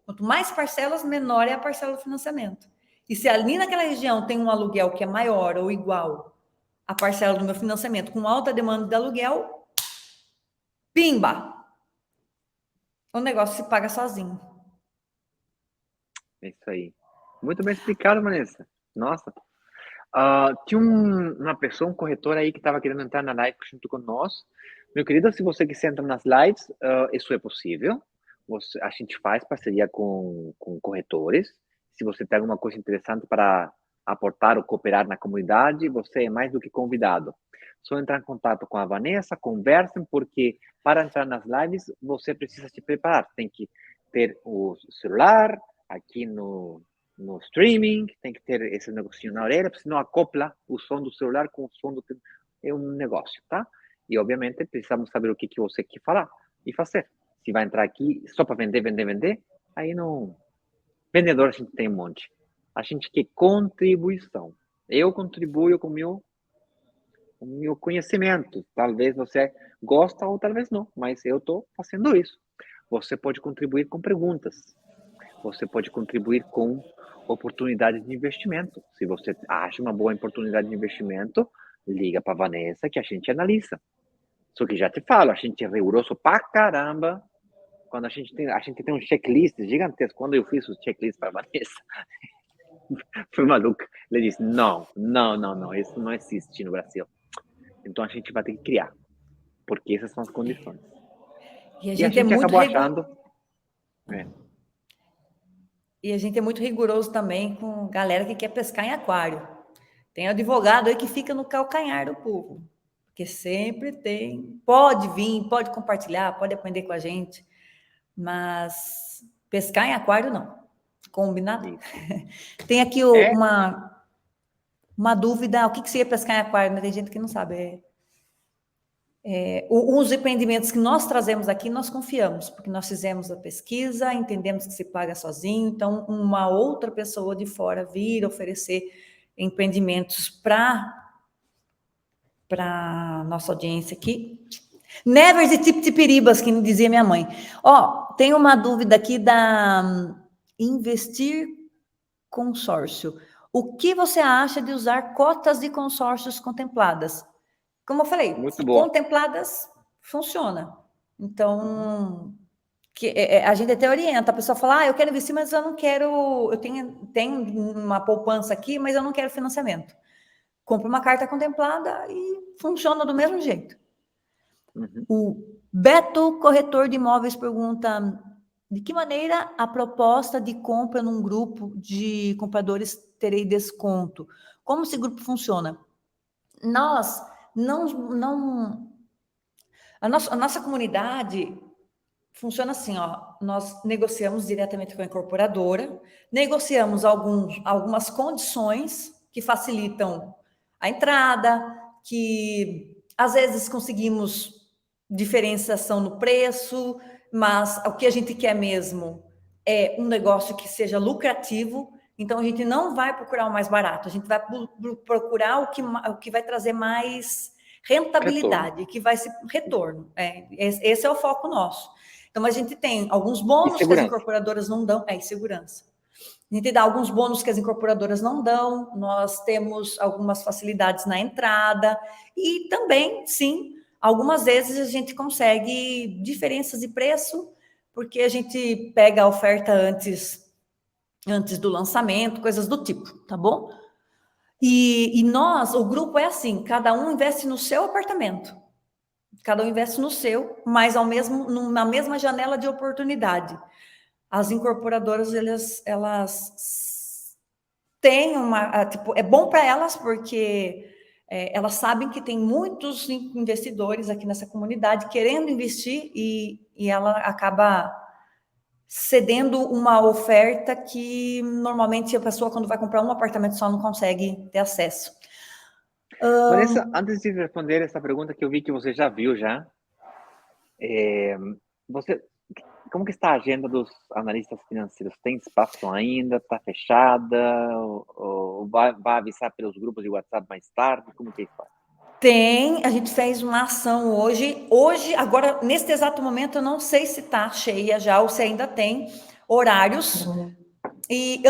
Quanto mais parcelas, menor é a parcela do financiamento. E se ali naquela região tem um aluguel que é maior ou igual à parcela do meu financiamento, com alta demanda de aluguel, pimba! O negócio se paga sozinho. É isso aí. Muito bem explicado, Vanessa. Nossa. Tinha uma pessoa, um corretor aí que estava querendo entrar na live junto com nós. Meu querido, se você quiser entrar nas lives, isso é possível. A gente faz parceria com corretores. Se você tem alguma coisa interessante para aportar ou cooperar na comunidade, você é mais do que convidado. Só entrar em contato com a Vanessa, conversem, porque para entrar nas lives, você precisa se preparar. Tem que ter o celular aqui no streaming, tem que ter esse negocinho na orelha, porque senão acopla o som do celular com o som do... É um negócio, tá? E, obviamente, precisamos saber o que você quer falar e fazer. Se vai entrar aqui só para vender, aí não... Vendedor a gente tem um monte. A gente quer contribuição. Eu contribuo com o meu conhecimento. Talvez você gosta ou talvez não, mas eu estou fazendo isso. Você pode contribuir com perguntas. Você pode contribuir com oportunidades de investimento. Se você acha uma boa oportunidade de investimento, liga para a Vanessa que a gente analisa. Só que já te falo, a gente é rigoroso pra caramba quando a gente tem um checklist gigantesco. Quando eu fiz o checklist para a Vanessa, foi maluca. Ele disse, não, isso não existe no Brasil. Então a gente vai ter que criar, porque essas são as condições. E a E a gente é gente muito acabou achando... E a gente é muito rigoroso também com galera que quer pescar em aquário. Tem advogado aí que fica no calcanhar do povo, porque sempre tem, pode vir, pode compartilhar, pode aprender com a gente, mas pescar em aquário não. Combinado? Tem aqui uma dúvida, o que seria pescar em aquário? Mas tem gente que não sabe. Os empreendimentos que nós trazemos aqui, nós confiamos, porque nós fizemos a pesquisa, entendemos que se paga sozinho, então uma outra pessoa de fora vir oferecer empreendimentos para nossa audiência aqui. Nevers e Tipiribas, que dizia minha mãe. Tem uma dúvida aqui da Investir Consórcio. O que você acha de usar cotas de consórcios contempladas? Como eu falei, muito bom. contempladas funciona. Então, a gente até orienta, a pessoa fala, eu quero investir, mas eu não quero, eu tenho uma poupança aqui, mas eu não quero financiamento. Compra uma carta contemplada e funciona do mesmo jeito. O Beto, corretor de imóveis, pergunta, de que maneira a proposta de compra num grupo de compradores terei desconto? Como esse grupo funciona? Nós a nossa comunidade funciona assim, nós negociamos diretamente com a incorporadora, negociamos algumas condições que facilitam a entrada, que às vezes conseguimos diferenciação no preço, mas o que a gente quer mesmo é um negócio que seja lucrativo. Então, a gente não vai procurar o mais barato, a gente vai procurar o que vai trazer mais rentabilidade, que vai ser retorno. Esse é o foco nosso. Então, a gente tem alguns bônus que as incorporadoras não dão, segurança. A gente dá alguns bônus que as incorporadoras não dão, nós temos algumas facilidades na entrada, e também, sim, algumas vezes a gente consegue diferenças de preço, porque a gente pega a oferta antes do lançamento, coisas do tipo, tá bom? E nós, o grupo é assim, cada um investe no seu apartamento, cada um investe no seu, mas na mesma janela de oportunidade. As incorporadoras, elas têm é bom para elas, porque elas sabem que tem muitos investidores aqui nessa comunidade querendo investir, e ela acaba cedendo uma oferta que normalmente a pessoa, quando vai comprar um apartamento só, não consegue ter acesso. Vanessa, antes de responder essa pergunta que eu vi que você já viu como que está a agenda dos analistas financeiros? Tem espaço ainda? Está fechada? Ou vai avisar pelos grupos de WhatsApp mais tarde? Como que está? Tem, a gente fez uma ação hoje, agora, neste exato momento, eu não sei se está cheia já, ou se ainda tem horários, e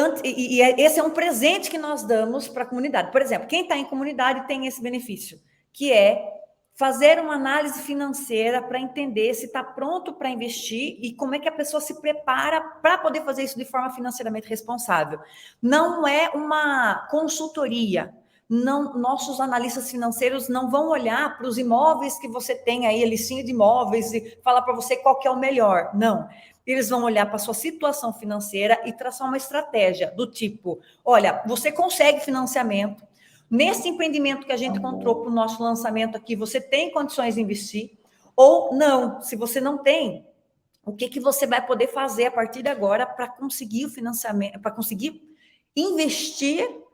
esse é um presente que nós damos para a comunidade. Por exemplo, quem está em comunidade tem esse benefício, que é fazer uma análise financeira para entender se está pronto para investir e como é que a pessoa se prepara para poder fazer isso de forma financeiramente responsável. Não é uma consultoria. Não, nossos analistas financeiros não vão olhar para os imóveis que você tem aí, a listinha de imóveis, e falar para você qual que é o melhor. Não. Eles vão olhar para a sua situação financeira e traçar uma estratégia do tipo, olha, você consegue financiamento, nesse empreendimento que a gente encontrou para o nosso lançamento aqui, você tem condições de investir, ou não, se você não tem, o que você vai poder fazer a partir de agora para conseguir o financiamento, para conseguir investir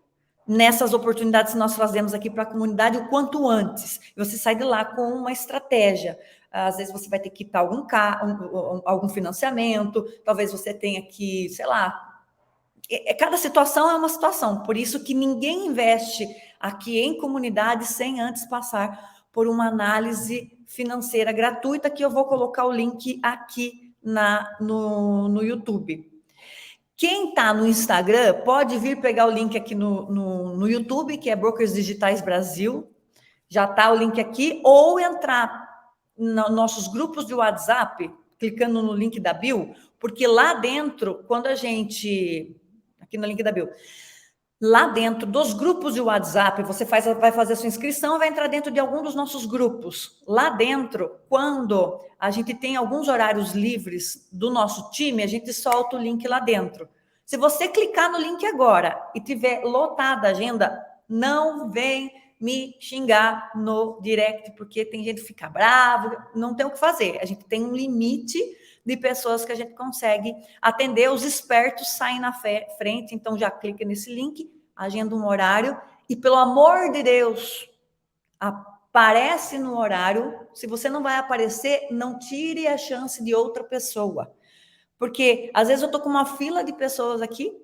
nessas oportunidades que nós fazemos aqui para a comunidade o quanto antes. Você sai de lá com uma estratégia. Às vezes você vai ter que quitar algum financiamento, talvez você tenha que, sei lá, cada situação é uma situação, por isso que ninguém investe aqui em comunidade sem antes passar por uma análise financeira gratuita, que eu vou colocar o link aqui no YouTube. Quem está no Instagram pode vir pegar o link aqui no YouTube, que é Brokers Digitais Brasil, já está o link aqui, ou entrar nos nossos grupos de WhatsApp, clicando no link da bio, porque lá dentro, quando a gente... Aqui no link da bio. Lá dentro dos grupos de WhatsApp, você vai fazer a sua inscrição, vai entrar dentro de algum dos nossos grupos. Lá dentro, quando a gente tem alguns horários livres do nosso time, a gente solta o link lá dentro. Se você clicar no link agora e tiver lotada a agenda, não vem me xingar no direct, porque tem gente que fica bravo, não tem o que fazer. A gente tem um limite de pessoas que a gente consegue atender. Os espertos saem na frente, então já clica nesse link, agenda um horário e, pelo amor de Deus, aparece no horário. Se você não vai aparecer, não tire a chance de outra pessoa. Porque, às vezes, eu estou com uma fila de pessoas aqui,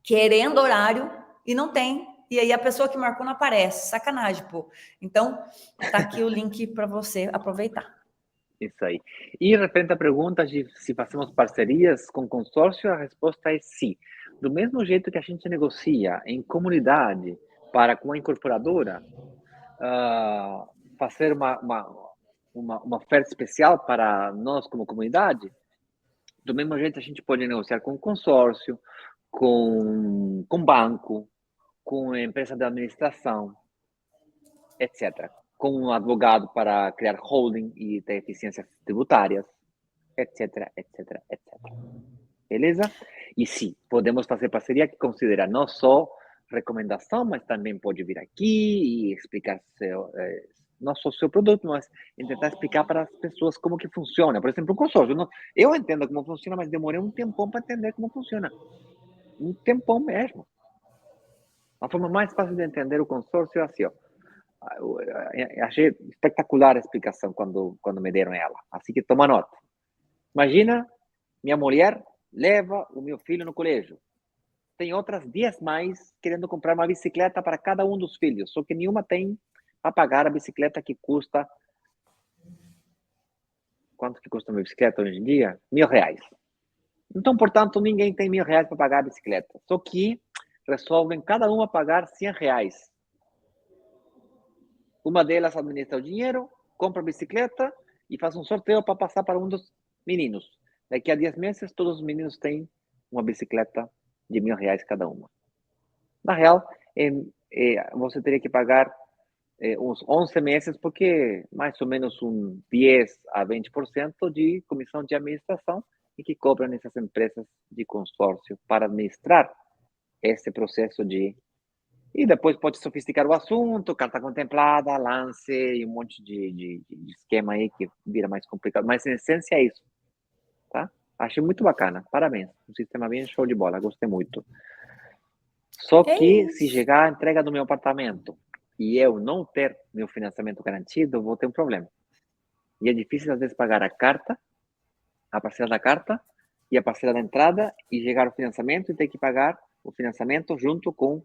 querendo horário, e não tem. E aí, a pessoa que marcou não aparece. Sacanagem, pô. Então, tá aqui o link para você aproveitar. Isso aí. E referente à pergunta de se fazemos parcerias com consórcio, a resposta é sim. Do mesmo jeito que a gente negocia em comunidade para com a incorporadora, fazer uma oferta especial para nós como comunidade, do mesmo jeito a gente pode negociar com consórcio, com banco, com empresa de administração, etc. Com um advogado para criar holding e ter eficiências tributárias, etc, etc, etc. Beleza? E sim, podemos fazer parceria que considera não só recomendação, mas também pode vir aqui e explicar não só o seu produto, mas tentar explicar para as pessoas como que funciona. Por exemplo, o consórcio. Eu entendo como funciona, mas demorei um tempão para entender como funciona. Um tempão mesmo. A forma mais fácil de entender o consórcio é assim, ó. Eu achei espetacular a explicação quando me deram ela. Assim que toma nota. Imagina, minha mulher leva o meu filho no colégio. Tem outras 10 mais querendo comprar uma bicicleta para cada um dos filhos, só que nenhuma tem para pagar a bicicleta que custa... Quanto que custa uma bicicleta hoje em dia? R$1.000. Então, portanto, ninguém tem R$1.000 para pagar a bicicleta. Só que resolvem cada uma pagar R$100. Uma delas administra o dinheiro, compra a bicicleta e faz um sorteio para passar para um dos meninos. Daqui a 10 meses, todos os meninos têm uma bicicleta de R$1.000 cada uma. Na real, você teria que pagar uns 11 meses, porque mais ou menos 10 a 20% de comissão de administração e que cobram essas empresas de consórcio para administrar esse processo de... E depois pode sofisticar o assunto, carta contemplada, lance e um monte de esquema aí que vira mais complicado. Mas, em essência, é isso. Tá? Achei muito bacana. Parabéns. Um sistema bem show de bola. Gostei muito. Só que, se chegar a entrega do meu apartamento e eu não ter meu financiamento garantido, eu vou ter um problema. E é difícil, às vezes, pagar a carta, a parcela da carta e a parcela da entrada e chegar ao financiamento e ter que pagar o financiamento junto com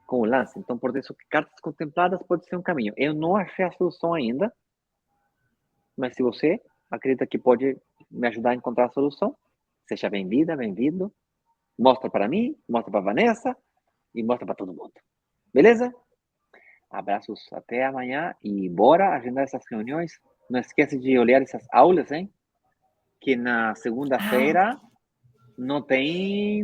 o lance. Então, por isso, cartas contempladas pode ser um caminho. Eu não achei a solução ainda, mas se você acredita que pode me ajudar a encontrar a solução, seja bem-vinda, bem-vindo. Mostra para mim, mostra para a Vanessa e mostra para todo mundo. Beleza? Abraços, até amanhã e bora agendar essas reuniões. Não esquece de olhar essas aulas, hein? Que na segunda-feira não tem,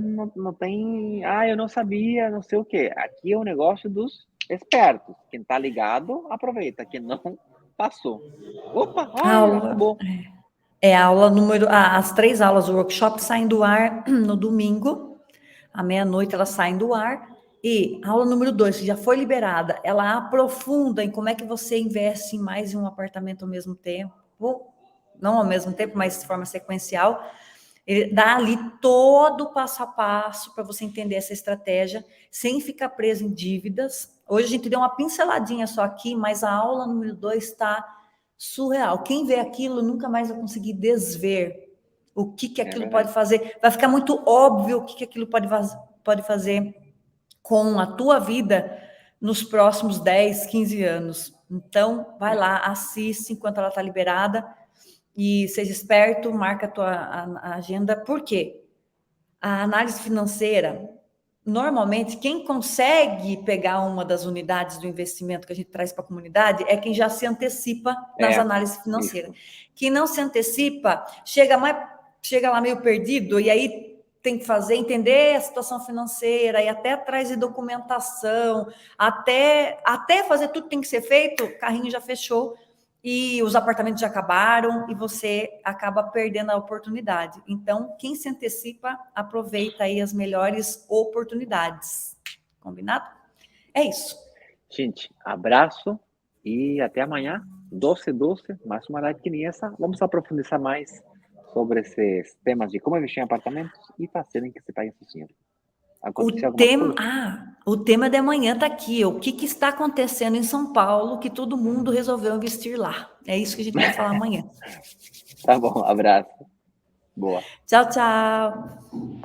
eu não sabia, não sei o quê. Aqui é o negócio dos espertos. Quem tá ligado, aproveita. Quem não, passou. Opa, acabou. A aula número... as 3 aulas do workshop saem do ar no domingo. À meia-noite elas saem do ar. E a aula número 2, que já foi liberada, ela aprofunda em como é que você investe em mais de um apartamento ao mesmo tempo. Não ao mesmo tempo, mas de forma sequencial. Ele dá ali todo o passo a passo para você entender essa estratégia, sem ficar preso em dívidas. Hoje a gente deu uma pinceladinha só aqui, mas a aula número 2 está surreal. Quem vê aquilo nunca mais vai conseguir desver o que aquilo pode fazer. Vai ficar muito óbvio o que aquilo pode fazer com a tua vida nos próximos 10, 15 anos. Então, vai lá, assiste enquanto ela está liberada e seja esperto, marca a tua agenda. Por quê? A análise financeira, normalmente, quem consegue pegar uma das unidades do investimento que a gente traz para a comunidade é quem já se antecipa nas análises financeiras. Isso. Quem não se antecipa, chega lá meio perdido, e aí tem que entender a situação financeira, e até atrás de documentação, até fazer tudo que tem que ser feito, o carrinho já fechou, e os apartamentos já acabaram, e você acaba perdendo a oportunidade. Então, quem se antecipa, aproveita aí as melhores oportunidades. Combinado? É isso. Gente, abraço e até amanhã, 12, mais uma live que nem essa. Vamos aprofundar mais sobre esses temas de como investir em apartamentos e fazerem que se pague esse dinheiro. Aconteceu alguma coisa? O tema de amanhã está aqui. O que está acontecendo em São Paulo que todo mundo resolveu investir lá? É isso que a gente vai falar amanhã. Tá bom, abraço. Boa. Tchau, tchau.